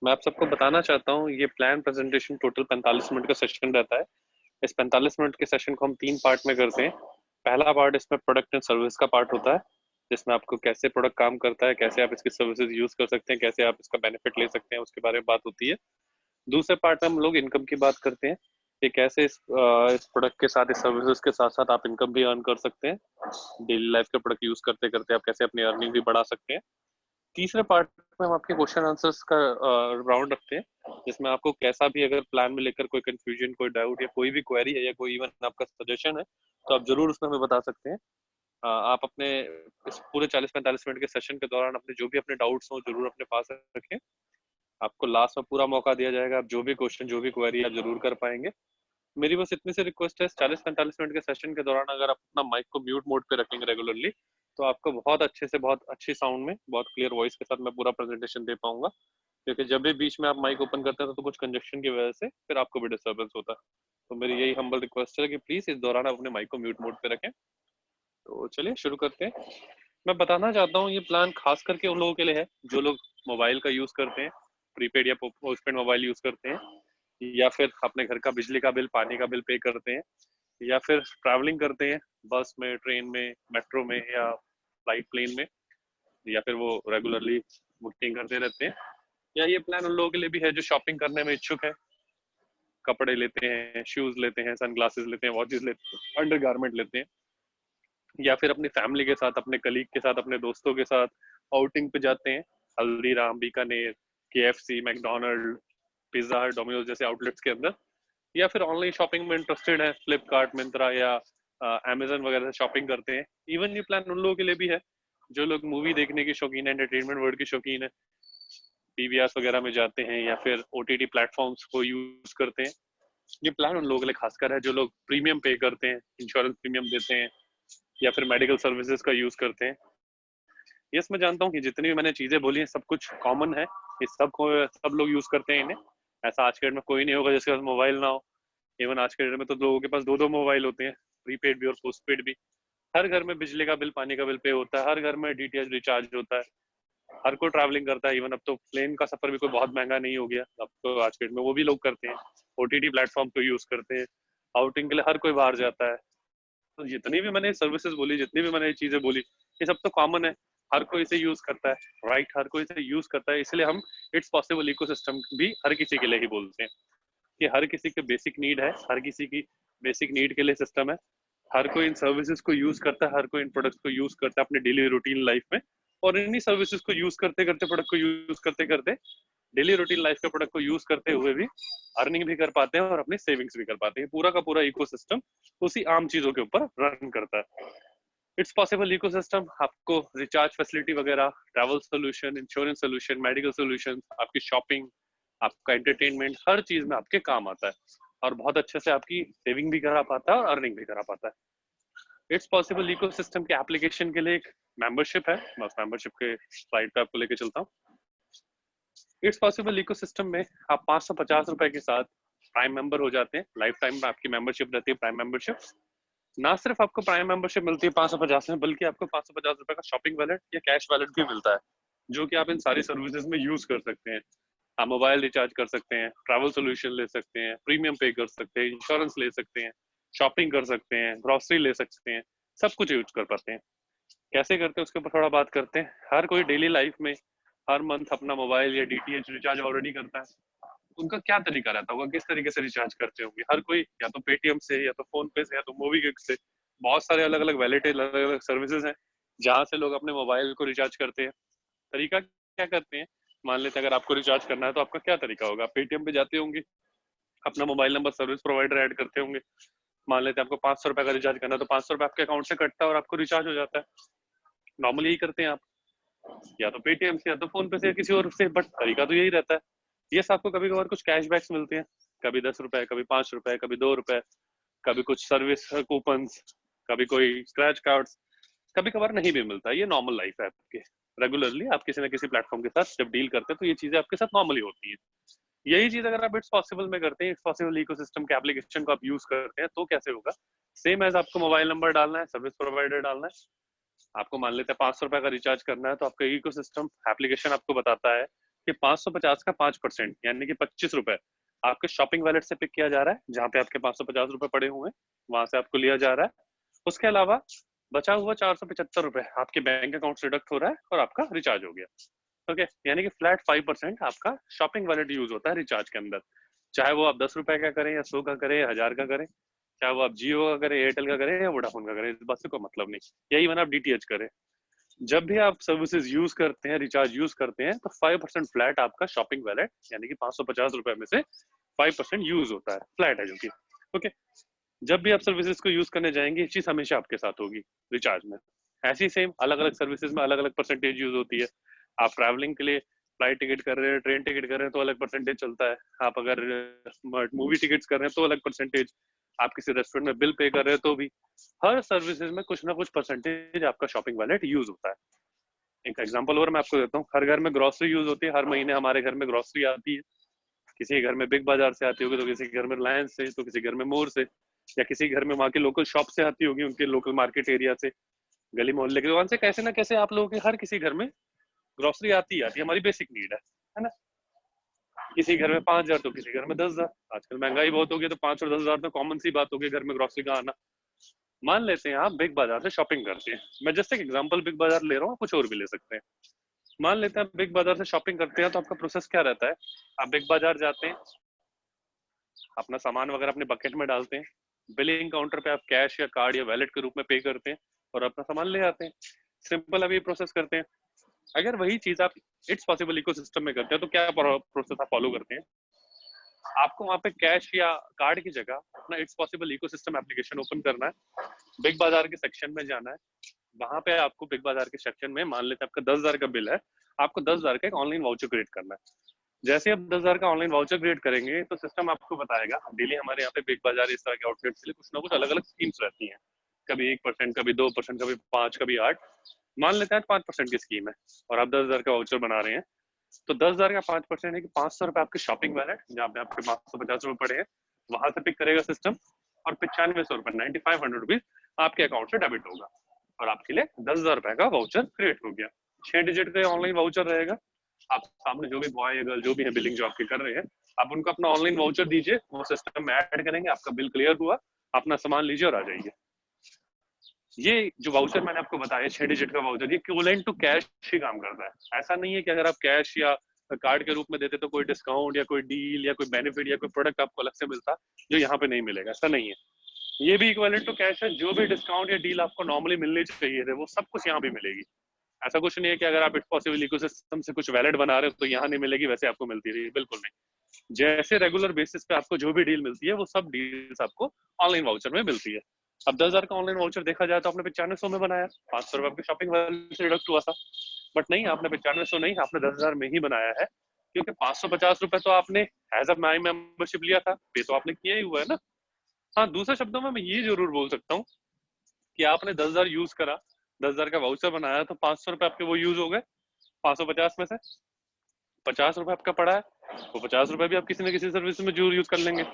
मैं आप सबको बताना चाहता हूँ, ये प्लान प्रेजेंटेशन टोटल 45 मिनट का सेशन रहता है। इस 45 मिनट के सेशन को हम 3 पार्ट में करते हैं। पहला पार्ट इसमें प्रोडक्ट एंड सर्विस का पार्ट होता है, जिसमें आपको कैसे प्रोडक्ट काम करता है, कैसे आप इसकी सर्विसेज यूज कर सकते हैं, कैसे आप इसका बेनिफिट ले सकते हैं, उसके बारे में बात होती है। दूसरे पार्ट में हम लोग इनकम की बात करते हैं कि कैसे इस प्रोडक्ट के साथ, इस सर्विसेज के साथ साथ आप इनकम भी अर्न कर सकते हैं। डेली लाइफ के प्रोडक्ट यूज करते करते आप कैसे अपनी अर्निंग भी बढ़ा सकते हैं। तीसरे पार्ट में हम आपके क्वेश्चन आंसर्स का राउंड रखते हैं, जिसमें आपको कैसा भी अगर प्लान में लेकर कोई कंफ्यूजन, कोई डाउट या कोई भी क्वेरी है या कोई इवन आपका सजेशन है, तो आप जरूर उसमें हमें बता सकते हैं। आप अपने इस पूरे 40-45 मिनट के सेशन के दौरान अपने जो भी अपने डाउट्स हो जरूर अपने पास रखें। आपको लास्ट में पूरा मौका दिया जाएगा, आप जो भी क्वेश्चन, जो भी क्वेरी आप जरूर कर पाएंगे। मेरी बस इतनी सी रिक्वेस्ट है, 40-45 मिनट के सेशन के दौरान अगर आप अपना माइक को म्यूट मोड पे रखेंगे रेगुलरली, तो आपको बहुत अच्छे से, बहुत अच्छी साउंड में, बहुत क्लियर वॉइस के साथ मैं पूरा प्रेजेंटेशन दे पाऊंगा। क्योंकि जब भी बीच में आप माइक ओपन करते हैं तो कुछ कंजेक्शन की वजह से फिर आपको भी डिस्टर्बेंस होता है। तो मेरी यही हम्बल रिक्वेस्ट है कि प्लीज इस दौरान आप अपने माइक को म्यूट मोड पे रखें। तो चलिए शुरू करते हैं। मैं बताना चाहता हूँ, ये प्लान खास करके उन लोगों के लिए है जो लोग मोबाइल का यूज करते हैं, प्रीपेड या पोस्टपेड मोबाइल यूज करते हैं, या फिर अपने घर का बिजली का बिल, पानी का बिल पे करते हैं, या फिर ट्रैवलिंग करते हैं बस में, ट्रेन में, मेट्रो में या फ्लाइट, प्लेन में, या फिर वो रेगुलरली बुकिंग करते रहते हैं। या ये प्लान उन लोगों के लिए भी है जो शॉपिंग करने में इच्छुक है, कपड़े लेते हैं, शूज लेते हैं, सनग्लासेस लेते हैं, वॉचेस लेते हैं, अंडर गारमेंट लेते हैं, या फिर अपनी फैमिली के साथ, अपने कलीग के साथ, अपने दोस्तों के साथ आउटिंग पे जाते हैं, Haldiram, Bikaner, KFC, McDonald, pizza हट, डोमिनोज जैसे आउटलेट्स के अंदर। या फिर ऑनलाइन शॉपिंग में इंटरेस्टेड है, फ्लिपकार्ट, मिंत्रा या अमेजन वगैरह से शॉपिंग करते हैं। इवन ये प्लान उन लोगों के लिए भी है जो लोग मूवी देखने के शौकीन है, एंटरटेनमेंट वर्ल्ड के शौकीन है, पीवीआर वगैरह में जाते हैं या फिर ओटीटी प्लेटफॉर्म्स को यूज करते हैं। ये प्लान उन लोगों के लिए खासकर है जो लोग प्रीमियम पे करते हैं, इंश्योरेंस प्रीमियम देते हैं, या फिर मेडिकल सर्विसेज का यूज करते हैं। यस, मैं जानता हूँ कि जितनी भी मैंने चीजें बोली हैं सब कुछ कॉमन है, ये सब लोग यूज करते हैं इन्हें। ऐसा आज के डेट में कोई नहीं होगा जिसके पास मोबाइल ना हो। इवन आज के डेट में तो लोगों के पास दो दो मोबाइल होते हैं, प्रीपेड भी और पोस्टपेड भी। हर घर में बिजली का बिल, पानी का बिल पे होता है, हर घर में डीटीएच रिचार्ज होता है, हर कोई ट्रैवलिंग करता है। इवन अब तो प्लेन का सफर भी कोई बहुत महंगा नहीं हो गया, अब तो आज के डेट में वो भी लोग करते हैं, ओटीटी प्लेटफॉर्म को यूज करते हैं। आउटिंग के लिए हर कोई बाहर जाता है। तो जितनी भी मैंने सर्विसेज बोली, जितनी भी मैंने चीजें बोली, ये सब तो कॉमन है, हर कोई इसे यूज करता है, राइट? हर कोई इसे यूज करता है, इसलिए हम इट्स पॉसिबल इकोसिस्टम भी हर किसी के लिए ही बोलते हैं कि हर किसी के बेसिक नीड है, हर किसी की बेसिक नीड के लिए सिस्टम है। हर कोई इन सर्विसेज को यूज करता है, हर कोई इन प्रोडक्ट्स को यूज करता है अपने डेली रूटीन लाइफ में। और इन्हीं सर्विसेज को यूज करते करते, प्रोडक्ट को यूज करते करते, डेली रूटीन लाइफ के प्रोडक्ट को यूज करते हुए भी अर्निंग भी कर पाते हैं और अपनी सेविंग्स भी कर पाते हैं। पूरा का पूरा इकोसिस्टम उसी आम चीजों के ऊपर रन करता है। इट्स पॉसिबल इकोसिस्टम आपको रिचार्ज फैसिलिटी वगैरह, travel solution, insurance solution, medical solution, आपकी शॉपिंग, आपका एंटरटेनमेंट, हर चीज में आपके काम आता है और बहुत अच्छे से आपकी सेविंग भी करा पाता है और अर्निंग भी करा पाता है। इट्स पॉसिबल इकोसिस्टम के एप्लीकेशन के लिए एक मेंबरशिप है, मैं उस मेंबरशिप के स्लाइड पे आपको लेके चलता हूँ। इट्स पॉसिबल इकोसिस्टम में आप 550 रुपए के साथ प्राइम मेंबर हो जाते हैं। लाइफ टाइम में आपकी मेंबरशिप रहती है, प्राइम मेंबरशिप। ना सिर्फ आपको प्राइम मेंबरशिप मिलती है 550 में, बल्कि आपको 550 रुपए का शॉपिंग वैलेट या कैश वैलेट भी मिलता है, जो कि आप इन सारी सर्विसेज में यूज कर सकते हैं। आप मोबाइल रिचार्ज कर सकते हैं, ट्रैवल सोल्यूशन ले सकते हैं, प्रीमियम पे कर सकते हैं, इंश्योरेंस ले सकते हैं, शॉपिंग कर सकते हैं, ग्रोसरी ले सकते हैं, सब कुछ यूज कर पाते हैं। कैसे करते हैं उसके ऊपर थोड़ा बात करते हैं। हर कोई डेली लाइफ में हर मंथ अपना मोबाइल या डीटीएच रिचार्ज ऑलरेडी करता है। उनका क्या तरीका रहता होगा, किस तरीके से रिचार्ज करते होंगे? हर कोई या तो पेटीएम से, या तो फोन पे से, या तो मोबीक्विक से। बहुत सारे अलग अलग वैलेट, अलग अलग सर्विसेज हैं जहां से लोग अपने मोबाइल को रिचार्ज करते हैं। तरीका क्या करते हैं? मान लेते हैं अगर आपको रिचार्ज करना है तो आपका क्या तरीका होगा? पेटीएम पे जाते होंगे, अपना mobile number service provider add करते होंगे। मान लेते हैं आपको 500 रुपए का रिचार्ज करना है, तो 500 रुपए आपके अकाउंट से कटता है और आपको रिचार्ज हो जाता है। नॉर्मली यही करते हैं आप, या तो पेटीएम से, या तो फोन पे से, या किसी और से, बट तरीका तो यही रहता है। ये आपको कभी कभार कुछ कैशबैक्स मिलते हैं, कभी 10 रुपए, कभी 5 रुपए, कभी 2 रुपए, कभी कुछ सर्विस कूपन, कभी कोई स्क्रैच कार्ड्स, कभी कभार नहीं भी मिलता। ये नॉर्मल लाइफ है आपके। रेगुलरली आप किसी ना किसी प्लेटफॉर्म के साथ जब डील करते हैं तो ये चीजें आपके साथ नॉर्मली होती है। यही चीज अगर आप इट्स पॉसिबल में करते हैं, इट्स पॉसिबल इकोसिस्टम के एप्लीकेशन को आप यूज करते हैं, तो कैसे होगा? सेम एज आपको मोबाइल नंबर डालना है, सर्विस प्रोवाइडर डालना है। आपको मान लेते हैं 500 रुपए का रिचार्ज करना है, तो आपका इकोसिस्टम एप्लीकेशन आपको बताता है कि 550 का 5% यानी कि 25 रुपए आपके शॉपिंग वैलेट से पिक किया जा रहा है, जहां पे आपके 550 रुपए पड़े हुए हैं वहां से आपको लिया जा रहा है। उसके अलावा बचा हुआ 475 रुपए आपके बैंक अकाउंट से डिडक्ट हो रहा है और आपका रिचार्ज हो गया। ओके, यानी कि फ्लैट 5% आपका शॉपिंग वैलेट यूज होता है रिचार्ज के अंदर। चाहे वो आप 10 रुपए का करें या 100 का करें या 1000 का करें, चाहे वो आप जियो का करें, एयरटेल का करें या वोडाफोन का करें, इस बात से कोई मतलब नहीं। यही मैंने आप डीटीएच करें, जब भी आप सर्विसेज यूज करते हैं, रिचार्ज यूज करते हैं, तो 5% फ्लैट आपका शॉपिंग वैलेट यानी कि 550 रुपए में से 5% यूज होता है, फ्लैट है जो कि। ओके, जब भी आप सर्विसेज को यूज करने जाएंगे ये चीज हमेशा आपके साथ होगी रिचार्ज में। ऐसी सेम अलग अलग सर्विसेज में अलग अलग परसेंटेज यूज होती है। आप ट्रैवलिंग के लिए फ्लाइट टिकट कर रहे हैं, ट्रेन टिकट कर रहे हैं तो अलग परसेंटेज चलता है। आप अगर मूवी टिकट्स कर रहे हैं तो अलग परसेंटेज, आप किसी रेस्टोरेंट में बिल पे कर रहे हैं तो भी, हर सर्विसेज में कुछ ना कुछ परसेंटेज आपका शॉपिंग वैलेट यूज होता है। एक एग्जांपल और मैं आपको देता हूँ, हर घर में ग्रोसरी यूज होती है, हर महीने हमारे घर में ग्रोसरी आती है। किसी के घर में बिग बाजार से आती होगी, तो किसी के घर में रिलायंस से, तो किसी घर में मोर से, या किसी घर में वहाँ के लोकल शॉप से आती होगी, उनके लोकल मार्केट एरिया से, गली मोहल्ले की दुकान से। कैसे ना कैसे आप लोगों के हर किसी घर में ग्रोसरी आती है, हमारी बेसिक नीड है ना। किसी घर में 5,000 तो किसी घर में 10,000। आजकल महंगाई बहुत हो गई तो 5 और 10,000 तो कॉमन सी बात हो गई घर में ग्रोसरी का आना। मान लेते हैं आप बिग बाजार से शॉपिंग करते हैं, मैं जस्ट एक एग्जांपल बिग बाजार ले रहा हूँ, कुछ और भी ले सकते हैं। मान लेते हैं आप बिग बाजार से शॉपिंग करते हैं, तो आपका प्रोसेस क्या रहता है? आप बिग बाजार जाते हैं, अपना सामान वगैरह अपने बकेट में डालते हैं, बिलिंग काउंटर पे आप कैश या कार्ड या वैलेट के रूप में पे करते हैं और अपना सामान ले आते हैं। सिंपल अभी प्रोसेस करते हैं। अगर वही चीज आप इट्स पॉसिबल इकोसिस्टम में करते हैं तो क्या प्रोसेस आप फॉलो करते हैं? आपको वहां पे कैश या कार्ड की जगह अपना it's possible ecosystem application open करना है, बिग बाजार के सेक्शन में जाना है, वहां पे आपको बिग बाजार के सेक्शन में, मान लेते हैं आपका 10,000 का बिल है, आपको 10,000 का एक ऑनलाइन वाउचर क्रिएट करना है। जैसे आप 10,000 का ऑनलाइन वाउचर क्रिएट करेंगे तो सिस्टम आपको बताएगा, डेली हमारे यहाँ पे बिग बाजार इस तरह के आउटलेट्स के लिए कुछ ना कुछ अलग अलग स्कीम्स रहती हैं, कभी 1%, कभी 2%, कभी 5, कभी 8। मान लेते हैं 5% की स्कीम है और आप 10,000 का वाउचर बना रहे हैं, तो 10,000 का 5% है कि 500 रुपए आपके शॉपिंग वैलेट जहाँ पे आपके 550 रुपए पड़े हैं वहां से पिक करेगा सिस्टम, और 9500 रुपए 9500 रुपीज आपके अकाउंट से डेबिट होगा और आपके लिए 10,000 रुपए का वाउचर क्रिएट हो गया। 6 डिजिट का ऑनलाइन वाउचर रहेगा। आप सामने जो भी बॉय या गर्ल जो भी है बिलिंग जो आपके कर रहे हैं, आप उनको अपना ऑनलाइन वाउचर दीजिए, वो सिस्टम में ऐड करेंगे, आपका बिल क्लियर हुआ, अपना सामान लीजिए और आ जाइए। ये जो वाउचर मैंने आपको बताया 6 डिजिट का वाउचर, ये इक्विवेलेंट टू कैश ही काम करता है। ऐसा नहीं है कि अगर आप कैश या कार्ड के रूप में देते तो कोई डिस्काउंट या कोई डील या कोई बेनिफिट या कोई प्रोडक्ट आपको अलग से मिलता जो यहाँ पे नहीं मिलेगा, ऐसा नहीं है। ये भी इक्विवेलेंट टू कैश है, जो भी डिस्काउंट या डील आपको नॉर्मली मिलनी चाहिए थे वो सब कुछ यहाँ भी मिलेगी। ऐसा कुछ नहीं है कि अगर आप इट्स पॉसिबल इकोसिस्टम से कुछ वैलिड बना रहे हो तो यहाँ नहीं मिलेगी, वैसे आपको मिलती रही, बिल्कुल नहीं। जैसे रेगुलर बेसिस पे आपको जो भी डील मिलती है वो सब डील्स आपको ऑनलाइन वाउचर में मिलती है। अब 10,000 का ऑनलाइन वाउचर देखा जाए तो आपने 9500 में बनाया, 500 रुपए आपकी शॉपिंग वैल्यू से डिडक्ट हुआ था, बट नहीं, आपने 9500 नहीं, आपने 10,000 में ही बनाया है, क्योंकि 550 रुपए तो आपने एज अ माई मेंबरशिप लिया था, पे तो आपने किया ही हुआ है ना। हाँ, दूसरे शब्दों में मैं ये जरूर बोल सकता हूँ कि आपने 10,000 यूज करा, 10,000 का वाउचर बनाया, तो 500 रुपए आपके वो यूज हो गए। 550 में से 50 रुपए आपका पड़ा है, वो 50 रुपए भी आप किसी न किसी सर्विस में जरूर यूज कर लेंगे।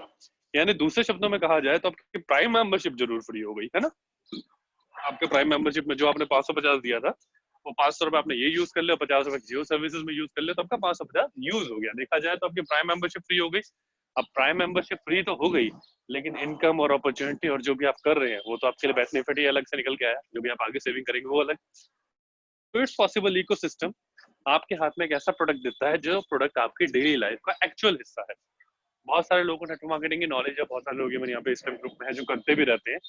यानी दूसरे शब्दों में कहा जाए तो आपकी प्राइम मेंबरशिप जरूर फ्री हो गई है ना। आपके प्राइम मेंबरशिप में जो आपने 550 दिया था, वो 500 रुपए आपने ये यूज कर लिया, 50 रुपए जियो सर्विसेज में यूज कर लिया, तो आपका 550 यूज हो गया। देखा जाए तो आपकी प्राइम मेंबरशिप फ्री हो गई। अब प्राइम मेंबरशिप फ्री तो हो गई, लेकिन इनकम और अपॉर्चुनिटी और जो भी आप कर रहे हैं वो तो आपके लिए बेनिफिट ही अलग से निकल के आया, जो भी आप आगे सेविंग करेंगे वो अलग। तो इट्स पॉसिबल इकोसिस्टम आपके हाथ में एक ऐसा प्रोडक्ट देता है जो प्रोडक्ट आपकी डेली लाइफ का एक्चुअल हिस्सा है। बहुत सारे लोगों को नेटवर्क मार्केटिंग की नॉलेज है, बहुत सारे लोग मेरे यहाँ पे इस ग्रुप में है जो करते भी रहते हैं।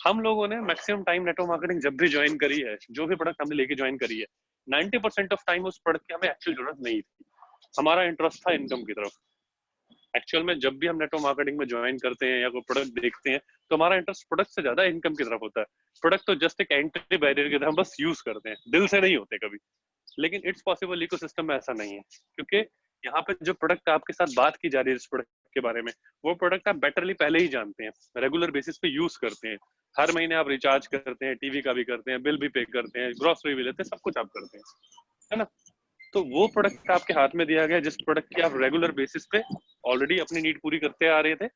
हम लोगों ने मैक्सिमम टाइम नेटवर्क मार्केटिंग जब भी ज्वाइन करी है, जो भी प्रोडक्ट हमने लेके ज्वाइन करी है, 90% ऑफ टाइम उस प्रोडक्ट की हमें एक्चुअल जरूरत नहीं थी, हमारा इंटरेस्ट था इनकम की तरफ। एक्चुअल में जब भी हम नेटवर्क मार्केटिंग में ज्वाइन करते हैं या कोई प्रोडक्ट देखते हैं तो हमारा इंटरेस्ट प्रोडक्ट से ज्यादा इनकम की तरफ होता है। प्रोडक्ट तो जस्ट एक एंट्री बैरियर की तरह हम बस यूज करते हैं, दिल से नहीं होते कभी। लेकिन इट्स पॉसिबल इकोसिस्टम में ऐसा नहीं है, क्योंकि यहाँ पे जो प्रोडक्ट आपके साथ बात की जा रही है इस प्रोडक्ट के बारे में, वो प्रोडक्ट आप बेटरली पहले ही जानते हैं, रेगुलर बेसिस पे यूज करते हैं। हर महीने आप रिचार्ज करते हैं, टीवी का भी करते हैं, बिल भी पे करते हैं, ग्रोसरी भी लेते हैं, सब कुछ आप करते हैं, है ना। तो वो प्रोडक्ट आपके हाथ में दिया गया जिस प्रोडक्ट की आप रेगुलर बेसिस पे ऑलरेडी अपनी नीड पूरी करते आ रहे थे,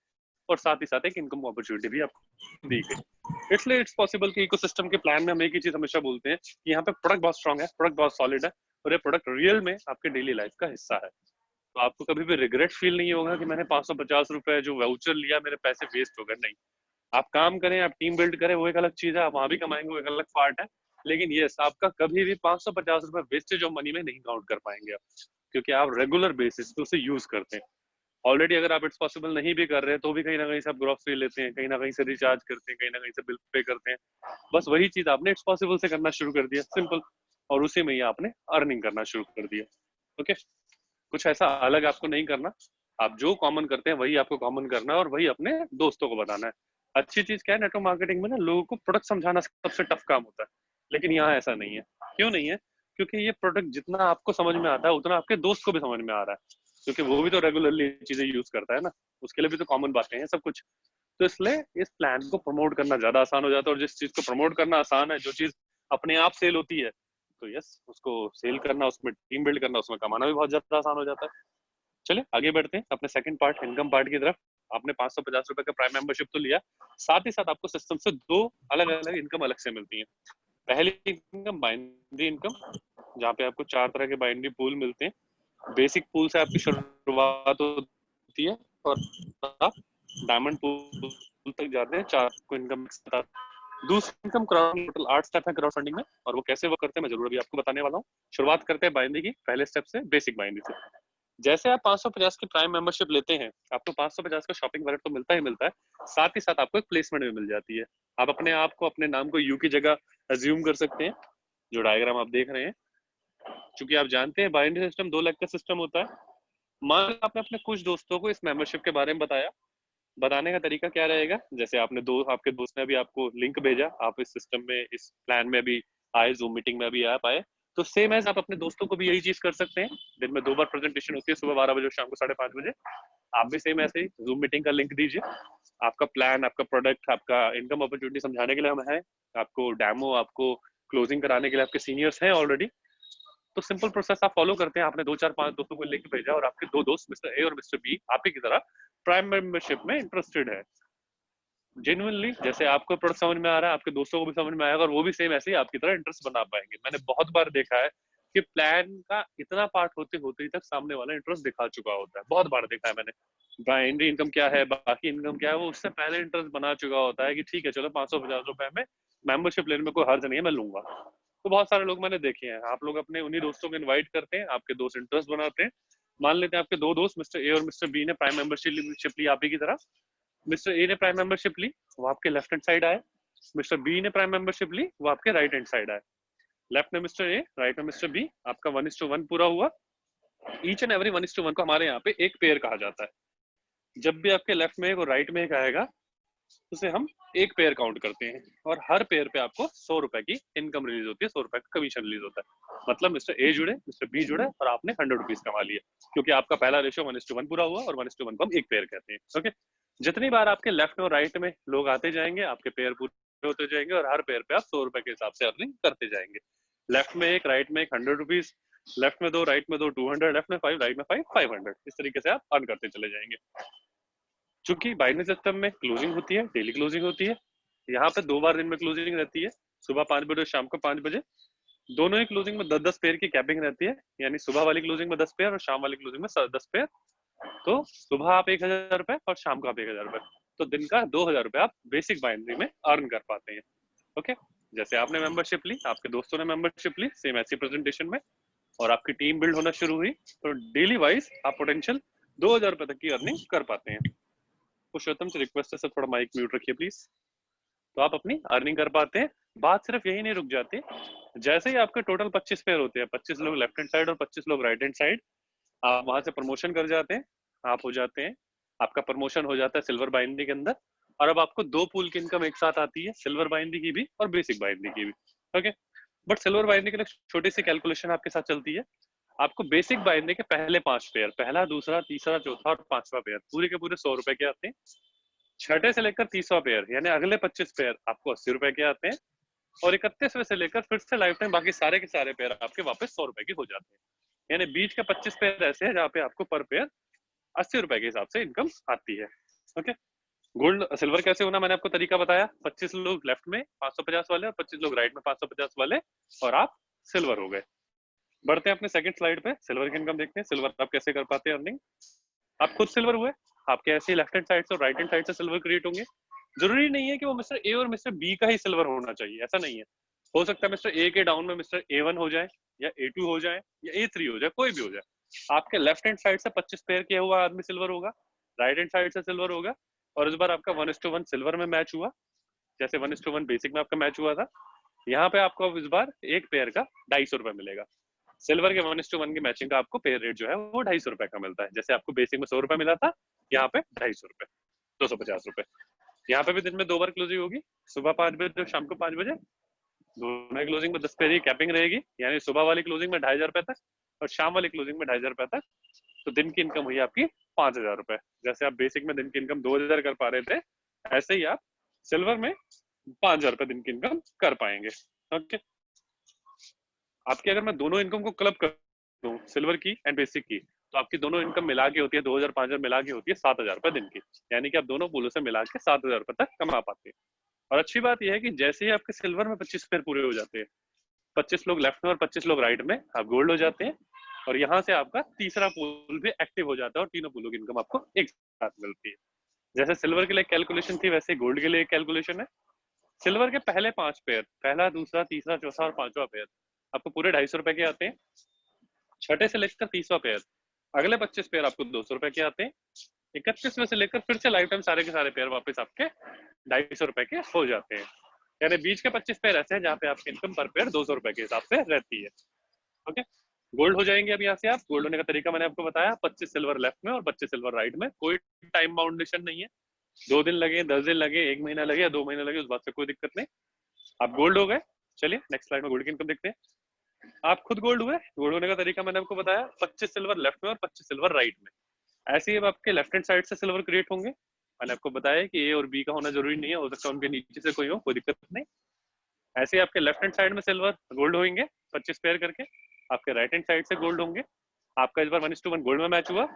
और साथ ही साथ एक इनकम अपॉर्चुनिटी भी आपको दी गई। इसलिए इट्स पॉसिबल कि इकोसिस्टम के प्लान में हम एक ही चीज हमेशा बोलते हैं कि यहाँ पे प्रोडक्ट बहुत स्ट्रांग है, प्रोडक्ट बहुत सॉलिड है, और ये प्रोडक्ट रियल में आपके डेली लाइफ का हिस्सा है। तो आपको कभी भी रिग्रेट फील नहीं होगा कि मैंने 550 रुपए जो वाउचर लिया मेरे पैसे वेस्ट हो गए, नहीं। आप काम करें, आप टीम बिल्ड करें, वो एक अलग चीज है, आप वहां भी कमाएंगे, वो एक अलग पार्ट है। लेकिन ये आपका कभी भी 550 रुपए वेस्टेज ऑफ मनी में नहीं काउंट कर पाएंगे आप, क्योंकि आप रेगुलर बेसिस पे उसे यूज करते हैं। ऑलरेडी अगर आप इट्स पॉसिबल नहीं भी कर रहे हैं तो भी कहीं ना कहीं से आप ग्रोसरी लेते हैं, कहीं ना कहीं से रिचार्ज करते हैं, कहीं ना कहीं से बिल पे करते हैं। बस वही चीज आपने इट्स पॉसिबल से करना शुरू कर दिया, सिंपल। और उसी में ही आपने अर्निंग करना शुरू कर दिया। ओके, कुछ ऐसा अलग आपको नहीं करना। आप जो कॉमन करते हैं वही आपको कॉमन करना है और वही अपने दोस्तों को बताना है। अच्छी चीज क्या है, नेटवर्क मार्केटिंग में ना लोगों को प्रोडक्ट समझाना सबसे टफ काम होता है, लेकिन यहाँ ऐसा नहीं है। क्यों नहीं है? क्योंकि ये प्रोडक्ट जितना आपको समझ में आता है उतना आपके दोस्त को भी समझ में आ रहा है, क्योंकि वो भी तो रेगुलरली चीजें यूज करता है ना, उसके लिए भी तो कॉमन बातें हैं सब कुछ। तो इसलिए इस प्लान को प्रमोट करना ज्यादा आसान हो जाता है, और जिस चीज को प्रमोट करना आसान है, जो चीज अपने आप सेल होती है, तो यस, उसको सेल करना, उसमें टीम बिल्ड करना, उसमें कमाना भी बहुत ज्यादा आसान हो जाता है। चलिए आगे बढ़ते हैं अपने सेकंड पार्ट, इनकम पार्ट की तरफ। आपने 550 रुपए का प्राइम मेंबरशिप तो लिया, साथ ही साथ आपको सिस्टम से दो अलग अलग इनकम अलग से मिलती है। पहली इनकम बाइनरी इनकम, जहाँ पे आपको 4 तरह के बाइनरी पूल मिलते हैं। बेसिक पूल से आपकी शुरुआत होती है और आप डायमंड पूल तक जाते हैं, 4 को इनकम। दूसरी इनकम क्राउड, टोटल 8 स्टेप है क्राउड फंडिंग में, और वो कैसे वर्क करते हैं मैं जरूर अभी आपको बताने वाला हूँ। शुरुआत करते हैं बाइनरी की पहले स्टेप से, बेसिक बाइनरी से। जैसे आप 550 की प्राइम मेंबरशिप लेते हैं, आपको 550 का शॉपिंग वैलेट तो मिलता ही मिलता है, साथ ही साथ आपको एक प्लेसमेंट भी मिल जाती है। आप अपने आप को, अपने नाम को यू की जगह अज्यूम कर सकते हैं, जो डायग्राम आप देख रहे हैं। क्योंकि आप जानते हैं बाइनरी सिस्टम 2 लाख का सिस्टम होता है। मान लो आपने अपने कुछ दोस्तों को इस मेंबरशिप के बारे में बताया। बताने का तरीका क्या रहेगा, जैसे आपके दोस्त ने अभी आपको लिंक भेजा, आप इस सिस्टम में, इस प्लान में भी आए, जूम मीटिंग में अभी आप आए, तो सेम एज आप अपने दोस्तों को भी यही चीज कर सकते हैं। दिन में 2 बार प्रेजेंटेशन होती है, सुबह 12 बजे और शाम को 5:30 बजे। आप भी सेम ऐसे ही जूम मीटिंग का लिंक दीजिए। आपका प्लान, आपका प्रोडक्ट, आपका इनकम अपॉर्चुनिटी समझाने के लिए हम हैं, आपको डेमो, आपको क्लोजिंग कराने के लिए आपके सीनियर्स हैं ऑलरेडी। तो सिंपल प्रोसेस आप फॉलो करते हैं। आपने 2 4 5 दोस्तों को लिंक भेजा और आपके 2 दोस्त मिस्टर ए और मिस्टर बी आप ही की तरह प्राइम मेंबरशिप में इंटरेस्टेड है। जेन्युइनली जैसे आपको प्रोडक्ट समझ में आ रहा है, आपके दोस्तों को भी समझ में आएगा, और वो भी सेम ऐसे ही आपकी तरह इंटरेस्ट बना पाएंगे। मैंने बहुत बार देखा है कि प्लान का इतना पार्ट होते होते ही तक सामने वाला इंटरेस्ट दिखा चुका होता है। बहुत बार देखा है मैंने। बाइनरी इनकम क्या है, बाकी इनकम क्या है, वो उससे पहले इंटरेस्ट बना चुका होता है कि ठीक है चलो 550 रुपए में मेंबरशिप लेने में कोई हर्ज नहीं है, मैं लूंगा। तो बहुत सारे लोग मैंने देखे हैं। आप लोग अपने उन्हीं दोस्तों को इनवाइट करते हैं, आपके दोस्त इंटरेस्ट बनाते हैं। मान लेते हैं आपके 2 दोस्त मिस्टर ए और मिस्टर बी ने प्राइम मेंबरशिप ली आप ही की तरह। मिस्टर ए ने प्राइम मेंबरशिप ली, वो आपके लेफ्ट हैंड साइड आए। मिस्टर बी ने प्राइम मेंबरशिप ली, वो आपके राइट हैंड साइड आए। लेफ्ट में मिस्टर ए, राइट में मिस्टर बी, आपका 1:1 पूरा हुआ। ईच एंड एवरी 1:1 को हमारे यहाँ पे एक पेयर कहा जाता है। जब भी आपके लेफ्ट में एक और राइट में एक आएगा, उसे हम एक पेयर काउंट करते हैं, और हर पेयर पे आपको 100 रुपए की इनकम रिलीज होती है, 100 रुपए का कमीशन रिलीज होता है। मतलब मिस्टर ए जुड़े, मिस्टर बी जुड़े, और आपने 100 रुपीज कमा लिए, क्योंकि आपका पहला रेशियो 1:1 पूरा हुआ, और 1:1 को हम एक पेयर कहते हैं। ओके, जितनी बार आपके लेफ्ट और राइट में लोग आते जाएंगे, आपके पेयर पूरे होते जाएंगे, और हर पेयर पे आप 100 रुपए के हिसाब से अर्निंग करते जाएंगे। लेफ्ट में एक, राइट में एक, 100 रुपीज। लेफ्ट में 2, राइट में 2, 200। लेफ्ट में 5, राइट में 5, 500। इस तरीके से आप अर्न करते चले जाएंगे। चूंकि बाइनरी सिस्टम में क्लोजिंग होती है, डेली क्लोजिंग होती है। यहाँ पे 2 बार दिन में क्लोजिंग रहती है, सुबह 5 बजे और शाम को 5 बजे। दोनों ही क्लोजिंग में 10-10 पेयर की कैपिंग रहती है, यानी सुबह वाली क्लोजिंग में 10 पेयर और शाम वाली क्लोजिंग में 10 पेयर। तो सुबह आप 1,000 रुपए और शाम को आप 1,000 रुपए, तो दिन का 2,000 रुपए आप बेसिक बाइनरी में अर्न कर पाते हैं। ओके, जैसे आपने मेंबरशिप ली, आपके दोस्तों ने मेंबरशिप ली, सेम ऐसी प्रेजेंटेशन में, और आपकी टीम बिल्ड होना शुरू हुई, तो डेली वाइज आप पोटेंशियल 2,000 रुपए तक की अर्निंग कर पाते हैं। पुरुषोत्तम से रिक्वेस्ट है, सर थोड़ा माइक म्यूट रखिए प्लीज। तो आप अपनी अर्निंग कर पाते हैं। बात सिर्फ यही नहीं रुक जाती। जैसे ही आपके टोटल 25 पेयर होते हैं, 25 लोग लेफ्ट हैंड साइड और 25 लोग राइट हैंड साइड, आप वहां से प्रमोशन कर जाते हैं, आप हो जाते हैं, आपका प्रमोशन हो जाता है सिल्वर बाइनरी के अंदर। और अब आपको 2 पूल की इनकम एक साथ आती है, सिल्वर बाइनरी की भी और बेसिक बाइनरी की भी। ओके, बट सिल्वर बाइनरी के लिए छोटी सी कैलकुलेशन आपके साथ चलती है। आपको बेसिक बाइनरी के पहले 5 पेयर, पहला, दूसरा, तीसरा, चौथा और 5वां पेयर पूरे के पूरे 100 रुपए के आते हैं। छठे से लेकर 30वां पेयर यानी अगले 25 पेयर आपको 80 रुपए के आते हैं। और 31वें से लेकर फिर से लाइफ टाइम बाकी सारे के सारे पेयर आपके वापस 100 रुपए के हो जाते हैं। यानी बीच के 25 पेयर ऐसे हैं जहाँ पे आपको पर पेयर 80 रुपए के हिसाब से इनकम आती है। ओके, गोल्ड सिल्वर कैसे होना मैंने आपको तरीका बताया। 25 लोग लेफ्ट में 550 वाले और 25 लोग राइट में 550 वाले, और आप सिल्वर हो गए। बढ़ते हैं अपने सेकंड स्लाइड पे, सिल्वर की इनकम देखते हैं। सिल्वर आप कैसे कर पाते हैं अर्निंग। आप खुद सिल्वर हुए, आपके ऐसे लेफ्ट हैंड साइड से और राइट हैंड साइड से सिल्वर क्रिएट होंगे। जरूरी नहीं है कि वो मिस्टर ए और मिस्टर बी का ही सिल्वर होना चाहिए, ऐसा नहीं है। हो सकता है मिस्टर ए के डाउन में मिस्टर A1 हो जाए, या A2 हो जाए, या A3 हो जाए, कोई भी हो जाए। आपके लेफ्ट हैंड साइड से 25 पेयर किया हुआ आदमी सिल्वर होगा, राइट हैंड साइड से सिल्वर होगा, और इस बार आपका 1:1 सिल्वर में मैच हुआ, जैसे 1:1 बेसिक में आपका मैच हुआ था। यहाँ पे आपको अब इस बार एक पेयर का 250 रुपए मिलेगा। सिल्वर के 1:1 की मैचिंग का आपको पेयर रेट जो है वो 250 रुपए का मिलता है। जैसे आपको बेसिक में 100 रुपए मिला था, यहाँ पे 250 रुपए, 250 रुपए। यहाँ पे भी दिन में 2 बार क्लोजिंग होगी, सुबह 5 बजे और शाम को 5 बजे। दोनों क्लोजिंग में 10 पेयर की कैपिंग रहेगी, यानी सुबह वाली क्लोजिंग में 2,500 रुपए तक और शाम वाली क्लोजिंग में 2,500 रुपए तक। तो दिन की इनकम हुई आपकी 5,000 रुपए। जैसे आप बेसिक में दिन की इनकम 2,000 कर पा रहे थे, ऐसे ही आप सिल्वर में 5,000 रुपए दिन की इनकम कर पाएंगे। ओके, आपकी अगर मैं दोनों इनकम को क्लब कर दूं, सिल्वर की एंड बेसिक की, तो आपकी दोनों इनकम मिला के होती है 2,000 5,000 मिला के होती है 7,000 रुपए दिन की। यानी कि आप दोनों पूलों से मिला के 7,000 रुपए तक कमा पाते हैं। और अच्छी बात यह है कि जैसे ही आपके सिल्वर में 25 पेयर पूरे हो जाते हैं, 25 लोग लेफ्ट में और 25 लोग राइट में, आप गोल्ड हो जाते हैं। और यहाँ से आपका तीसरा पूल भी एक्टिव हो जाता है और तीनों पूलों की इनकम आपको एक साथ मिलती है। जैसे सिल्वर के लिए कैलकुलेशन थी, वैसे गोल्ड के लिए कैलकुलेशन है। सिल्वर के पहले 5 पेयर, पहला, दूसरा, तीसरा, चौथा और 5वां पेयर, आपको पूरे 250 रुपए के आते हैं। छठे से लेकर 30वां पेयर, अगले 25 पेयर आपको 200 रुपए के आते हैं। 31वें से लेकर फिर से लाइफ टाइम सारे के सारे पेयर वापस आपके 250 रुपए के हो जाते हैं। यानी बीच के 25 पेयर ऐसे हैं जहाँ पे आपकी इनकम पर पेयर 200 रुपए के हिसाब से रहती है। ओके, गोल्ड हो जाएंगे अब यहाँ से आप। गोल्ड होने का तरीका मैंने आपको बताया, 25 सिल्वर लेफ्ट में और 25 सिल्वर राइट में, कोई टाइम बाउंडेशन नहीं है। 2 दिन लगे, 10 दिन लगे, 1 महीना लगे या 2 महीने लगे, उस बात से कोई दिक्कत नहीं। आप गोल्ड हो गए। चलिए नेक्स्ट स्लाइड में गोल्ड की इनकम देखते हैं। आप खुद गोल्ड हुए, गोल्ड होने का तरीका मैंने आपको बताया, 25 सिल्वर लेफ्ट में और 25 सिल्वर राइट में। ऐसे ही अब आपके लेफ्ट हैंड साइड से सिल्वर क्रिएट होंगे। मैंने आपको बताया कि ए और बी का होना जरूरी नहीं है, हो सकता है उनके नीचे से कोई हो, कोई दिक्कत नहीं। ऐसे ही आपके लेफ्ट हैंड साइड में सिल्वर गोल्ड होंगे 25 पेयर करके, आपके राइट हैंड साइड से गोल्ड होंगे। आपका इस बार 1:1 गोल्ड में मैच हुआ,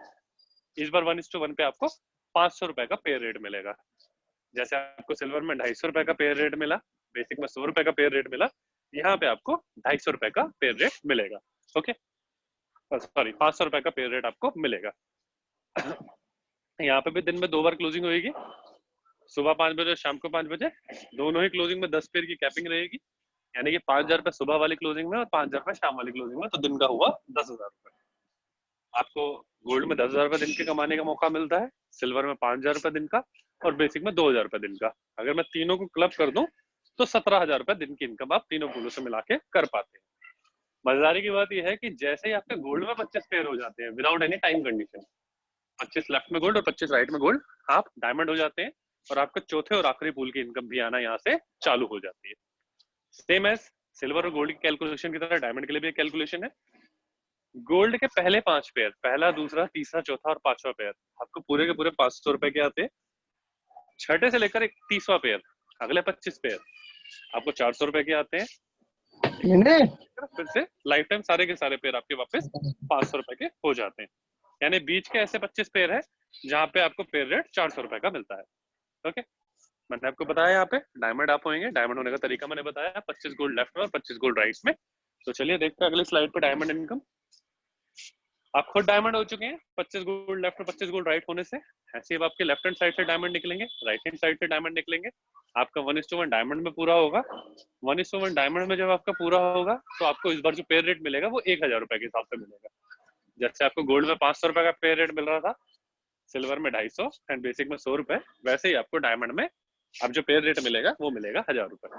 इस बार 1:1 पे आपको 500 रुपए का पेयर रेट मिलेगा। जैसे आपको सिल्वर में 250 रुपए का पेयर रेट मिला, बेसिक में 100 रुपए का पेयर रेट मिला, यहाँ पे आपको 250 रुपए का पेयर रेट मिलेगा। ओके, सॉरी 500 रुपए का पेयर रेट आपको मिलेगा। यहाँ पे भी दिन में 2 बार क्लोजिंग होगी, सुबह 5 बजे, शाम को 5 बजे। दोनों ही क्लोजिंग में 10 पेयर की कैपिंग रहेगी, यानी कि 5,000 रुपए सुबह वाली क्लोजिंग में और 5,000 रुपए शाम वाली क्लोजिंग में। तो दिन का हुआ 10,000 रुपए। आपको गोल्ड में 10,000 रुपए दिन के कमाने का मौका मिलता है, सिल्वर में 5,000 रुपए दिन का, और बेसिक में 2,000 रुपए दिन का। अगर मैं तीनों को क्लब कर दूं तो 17,000 रुपए दिन की इनकम आप तीनों पूलों से मिला के कर पाते हैं। मजेदारी की बात यह है कि जैसे ही आपके गोल्ड में 25 पेयर हो जाते हैं without any time condition, 25 left में गोल्ड और 25 राइट में गोल्ड, आप डायमंड हो जाते हैं। और आपके चौथे और आखिरी पूल की इनकम भी आना यहाँ से चालू हो जाती है। सेम एज सिल्वर और गोल्ड की कैलकुलेशन की तरह डायमंड के लिए भी एक कैलकुलेशन है। गोल्ड के पहले 5 पेयर, पहला, दूसरा, तीसरा, चौथा और 5वां पेयर, आपको पूरे के पूरे 500 रुपए के आते हैं। छठे से लेकर 30वां पेयर, अगले 25 पेयर आपको 400 रुपए के आते हैं। फिर से लाइफ टाइम सारे के सारे पेयर आपके वापस 500 रुपए के हो जाते हैं। यानी बीच के ऐसे 25 पेयर है जहाँ पे आपको पेयर रेट 400 रुपए का मिलता है। ओके, मैंने आपको बताया यहाँ पे डायमंड आप होंगे। डायमंड होने का तरीका मैंने बताया, 25 गोल्ड लेफ्ट में और 25 गोल्ड राइट में। तो चलिए देखते हैं अगली स्लाइड पे डायमंड इनकम। आप खुद डायमंड हो चुके हैं 25 गोल्ड लेफ्ट और 25 गोल्ड राइट होने से। ऐसे अब आपके लेफ्ट हैंड साइड से डायमंड निकलेंगे, राइट हैंड साइड से डायमंड निकलेंगे। आपका 1:1 डायमंड में पूरा होगा। 1:1 डायमंड में जब आपका पूरा होगा तो आपको इस बार जो पेयर रेट मिलेगा वो 1,000 रुपए के हिसाब से मिलेगा। जैसे आपको गोल्ड में 500 रुपए का पेयर रेट मिल रहा था, सिल्वर में 250 एंड बेसिक में 100 रुपए, वैसे ही आपको डायमंड में अब जो पेयर रेट मिलेगा वो मिलेगा 1,000 रुपए।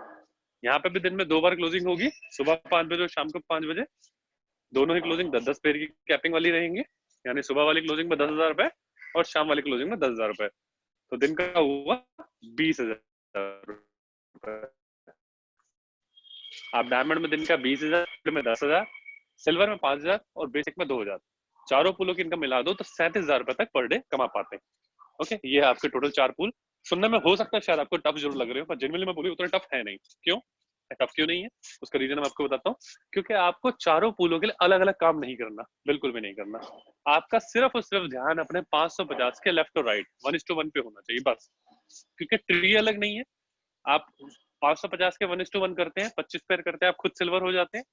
यहाँ पे भी दिन में 2 बार क्लोजिंग होगी, सुबह 5 बजे और शाम को 5 बजे। दोनों ही क्लोजिंग 10-10 पेयर की कैपिंग वाली रहेंगी, यानी सुबह वाली क्लोजिंग में 10,000 रुपए और शाम वाली क्लोजिंग में 10,000 रुपए। तो दिन का हुआ 20,000 रुपए। आप डायमंड में दिन का 20,000, में 10,000, सिल्वर में 5,000 और बेसिक में 2,000, चारों पूलों की इनकम मिला दो तो 37,000 रुपए तक पर डे कमा पाते हैं। ओके, ये है आपके टोटल 4 पूल। सुनने में हो सकता है शायद आपको टफ जरूर लग रहे हो, पर जनरली मैं बोलूँ उतना टफ है नहीं। क्यों टफ क्यों नहीं है, उसका रीजन मैं आपको बताता हूँ। क्योंकि आपको चारों पूलों के लिए अलग अलग काम नहीं करना, बिल्कुल भी नहीं करना। आपका सिर्फ और सिर्फ ध्यान अपने 550 के लेफ्ट और राइट 1:1 पे होना चाहिए बस। क्योंकि ट्री अलग नहीं है। आप 550 के 1:1 करते हैं, 25 पेयर करते हैं, आप खुद सिल्वर हो जाते हैं।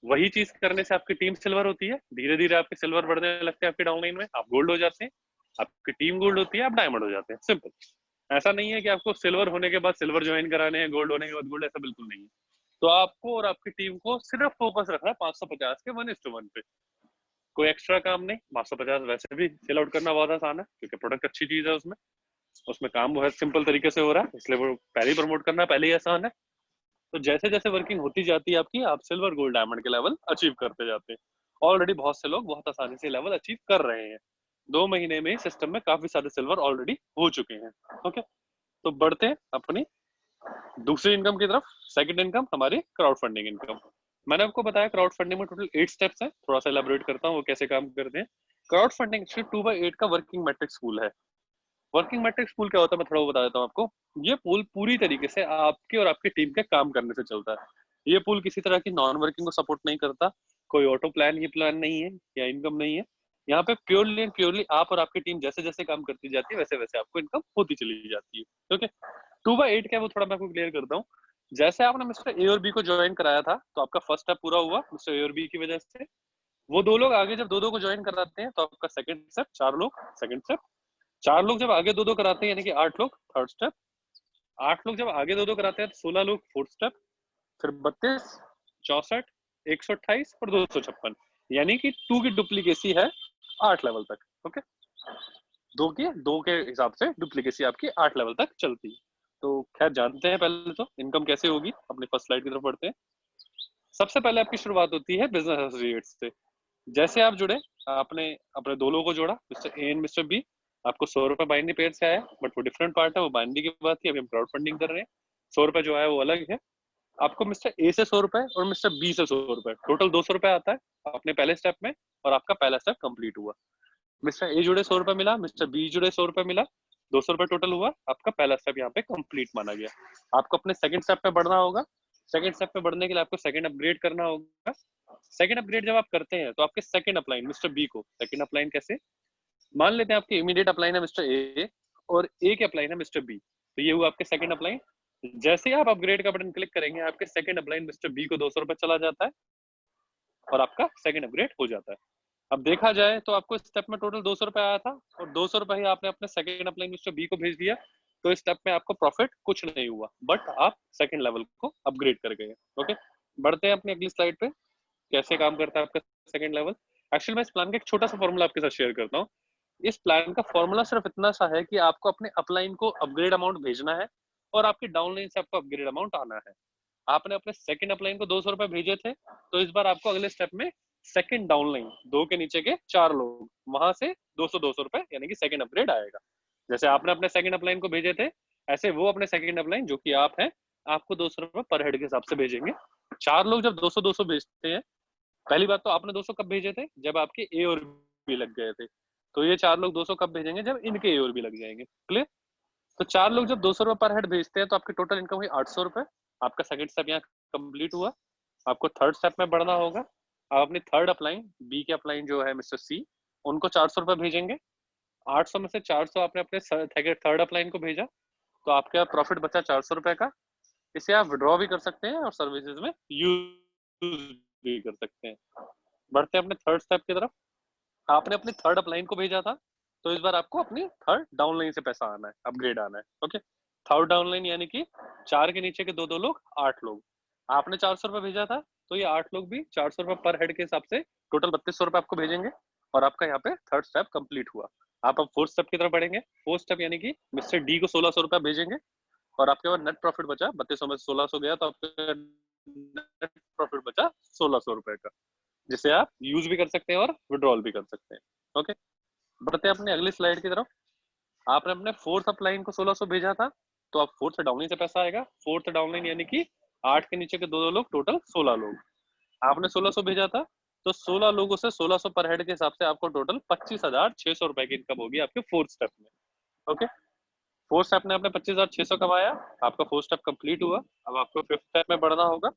वही चीज करने से आपकी टीम सिल्वर होती है, धीरे धीरे आपके सिल्वर बढ़ने लगते हैं आपके डाउनलाइन में, आप गोल्ड हो जाते हैं, आपकी टीम गोल्ड होती है, आप डायमंड हो जाते हैं, सिंपल। ऐसा नहीं है कि आपको सिल्वर होने के बाद सिल्वर ज्वाइन कराने हैं, गोल्ड होने के बाद गोल्ड, ऐसा बिल्कुल नहीं है। तो आपको और आपकी टीम को सिर्फ फोकस रखना है 550 के 1:1 पे, कोई एक्स्ट्रा काम नहीं। 550 वैसे भी सेल आउट करना बहुत आसान है, क्योंकि प्रोडक्ट अच्छी चीज है, उसमें उसमें काम बहुत सिंपल तरीके से हो रहा है, इसलिए वो पहले ही प्रमोट करना पहले ही आसान है। तो जैसे जैसे वर्किंग होती जाती है आपकी, आप सिल्वर गोल्ड डायमंड के लेवल अचीव करते जाते हैं। ऑलरेडी बहुत से लोग बहुत आसानी से लेवल अचीव कर रहे हैं, 2 महीने में सिस्टम में काफी सारे सिल्वर ऑलरेडी हो चुके हैं। ओके, तो बढ़ते हैं अपनी दूसरी इनकम की तरफ। सेकंड इनकम हमारी क्राउड फंडिंग इनकम। मैंने आपको बताया क्राउड फंडिंग में टोटल 8 स्टेप्स हैं, थोड़ा सा एलाबोरेट करता हूँ वो कैसे काम करते हैं। क्राउड फंडिंग 2/8 का वर्किंग मैट्रिक्स पूल है। वर्किंग मैट्रिक्स पूल क्या होता है, मैं थोड़ा वो बता देता हूँ आपको। ये पूल पूरी तरीके से आपके और आपकी टीम के काम करने से चलता है। ये पूल किसी तरह की नॉन वर्किंग को सपोर्ट नहीं करता, कोई ऑटो प्लान ये प्लान नहीं है या इनकम नहीं है। यहाँ पे प्योरली एंड प्योरली आप और आपकी टीम जैसे जैसे काम करती जाती है, वैसे वैसे आपको इनकम होती चली जाती है। ओके, 2/8 क्या है वो थोड़ा मैं आपको क्लियर करता हूँ। जैसे आपने मिस्टर ए और बी को ज्वाइन कराया था, तो आपका फर्स्ट स्टेप पूरा हुआ मिस्टर ए और बी की वजह से। वो दो लोग आगे जब दो दो को ज्वाइन कराते हैं, तो आपका सेकंड स्टेप 4 लोग सेकंड स्टेप, 4 लोग जब आगे दो दो कराते हैं यानी कि 8 लोग थर्ड स्टेप, 8 लोग जब आगे दो दो कराते हैं तो 16 लोग फोर्थ स्टेप, फिर 32, 64, 128 और 256, यानी कि 2 की डुप्लीकेसी है 8 लेवल तक। ओके, 2 के हिसाब से डुप्लीकेसी आपकी 8 लेवल तक चलती है। तो खैर जानते हैं पहले तो इनकम कैसे होगी, अपनी फर्स्ट स्लाइड की तरफ बढ़ते हैं। सबसे पहले आपकी शुरुआत होती है बिजनेस एसोसिएट से। जैसे आप जुड़े, आपने अपने दो लोगों को जोड़ा, mister A and mister B, आपको 100 रुपए बाइनरी पेड से आया, बट वो डिफरेंट पार्ट है, वो बाइनरी की बात थी, अभी हम क्राउड फंडिंग कर रहे हैं। 100 रुपए जो आया वो अलग है। आपको मिस्टर ए से 100 रुपए और मिस्टर बी से 100 रुपए, टोटल 200 रुपए आता है अपने पहले स्टेप में, और आपका पहला स्टेप कंप्लीट हुआ। मिस्टर ए जुड़े 100 रुपए मिला, मिस्टर बी जुड़े 100 रुपए मिला, 200 रुपए टोटल हुआ, आपका पहला स्टेप यहाँ पे कंप्लीट माना गया। आपको अपने सेकंड स्टेप पे बढ़ना होगा। सेकंड स्टेप पे बढ़ने के लिए आपको सेकंड अपग्रेड करना होगा। सेकंड अपग्रेड जब आप करते हैं तो आपके सेकंड अपलाइन मिस्टर बी को, सेकंड अपलाइन कैसे, मान लेते हैं आपकी इमीडिएट अपलाइन है मिस्टर ए और ए के अपलाइन है मिस्टर बी, तो ये हुआ आपके सेकंड अपलाइन। जैसे ही आप अपग्रेड का बटन क्लिक करेंगे, आपके सेकंड अपलाइन मिस्टर बी को 200 रुपए चला जाता है और आपका सेकंड अपग्रेड हो जाता है। अब देखा जाए तो आपको स्टेप में टोटल 200 रुपए आया था, और 200 रुपए ही आपने अपने सेकंड अपलाइन मिस्टर बी को भेज दिया, तो इस स्टेप में आपको प्रॉफिट कुछ नहीं हुआ, बट आप सेकंड लेवल को अपग्रेड कर गए। ओके, बढ़ते हैं अपनी अगली स्लाइड पे, कैसे काम करता है आपका सेकंड लेवल। एक्चुअली मैं इस प्लान का एक छोटा सा फॉर्मूला आपके साथ शेयर करता हूँ। इस प्लान का फॉर्मूला सिर्फ इतना सा है कि आपको अपने अपलाइन को अपग्रेड अमाउंट भेजना है, और आपकी डाउनलाइन से आपको अपग्रेड अमाउंट आना है। आपने अपने सेकंड अपलाइन को 200 रुपए भेजे थे, तो इस बार आपको अगले स्टेप में सेकंड डाउनलाइन, 2 के नीचे के 4 लोग, वहां से 200 रुपए यानी कि सेकंड अपग्रेड आएगा। जैसे आपने अपने सेकंड अपलाइन को भेजे थे, ऐसे वो अपने सेकंड अपलाइन जो कि आप हैं, आपको 200 रुपए पर हेड के हिसाब से भेजेंगे। 4 लोग जब 200-200 भेजते हैं, पहली बात तो आपने 200 कब भेजे थे, जब आपके ए और बी लग गए थे। तो ये 4 लोग 200 कब भेजेंगे, जब इनके ए और बी लग जाएंगे। क्लियर? तो 4 लोग जब 200 रुपए पर हेड भेजते हैं, तो आपकी टोटल इनकम हुई 800 रुपए। आपका सेकंड स्टेप यहाँ कंप्लीट हुआ। आपको थर्ड स्टेप में बढ़ना होगा। आप अपनी थर्ड अपलाइन, बी के अपलाइन जो है मिस्टर सी, उनको 400 रुपए भेजेंगे। 800 में से 400 आपने अपने थर्ड अपलाइन को भेजा, तो आपका प्रॉफिट बचा 400 रुपए का। इसे आप विड्रॉ भी कर सकते हैं और सर्विसेज में यूज भी कर सकते हैं। बढ़ते हैं अपने थर्ड स्टेप की तरफ। आपने अपनी थर्ड अपलाइन को भेजा था, तो इस बार आपको अपनी थर्ड डाउनलाइन से पैसा आना है, अपग्रेड आना है। ओके, थर्ड डाउनलाइन यानी कि 4 के नीचे के दो दो लोग, 8 लोग। आपने 400 रुपए भेजा था, तो ये 8 लोग भी 400 रुपए पर हेड के हिसाब से टोटल 3200 रुपए आपको भेजेंगे, और आपका यहाँ पे थर्ड स्टेप कंप्लीट हुआ। आप अब फोर्थ स्टेप की तरफ बढ़ेंगे। फोर्थ स्टेप यानी कि मिस्टर डी को 1600 रुपए भेजेंगे, और आपके पास नेट प्रॉफिट बचा 3200 में 1600 गया, तो आपका नेट प्रॉफिट बचा 1600 रुपए का, जिसे आप यूज भी कर सकते हैं और विड्रॉल भी कर सकते हैं। ओके, बढ़ते हैं अपने अगली स्लाइड की तरफ। आपने अपने फोर्थ अपलाइन को 1600 भेजा था, तो आप फोर्थ डाउनलाइन से पैसा आएगा। फोर्थ डाउनलाइन यानी कि 8 के नीचे के दो दो लोग, टोटल 16 लोग। आपने 1600 भेजा था, तो 16 लोगों से 1600 पर हेड के हिसाब से आपको टोटल 25,600 रुपए की इनकम होगी आपके फोर्थ स्टेप में। ओके, फोर्थ स्टेप में आपने 25,600 कमाया, आपका फोर्थ स्टेप कंप्लीट हुआ। अब आपको फिफ्थ स्टेप में बढ़ना होगा।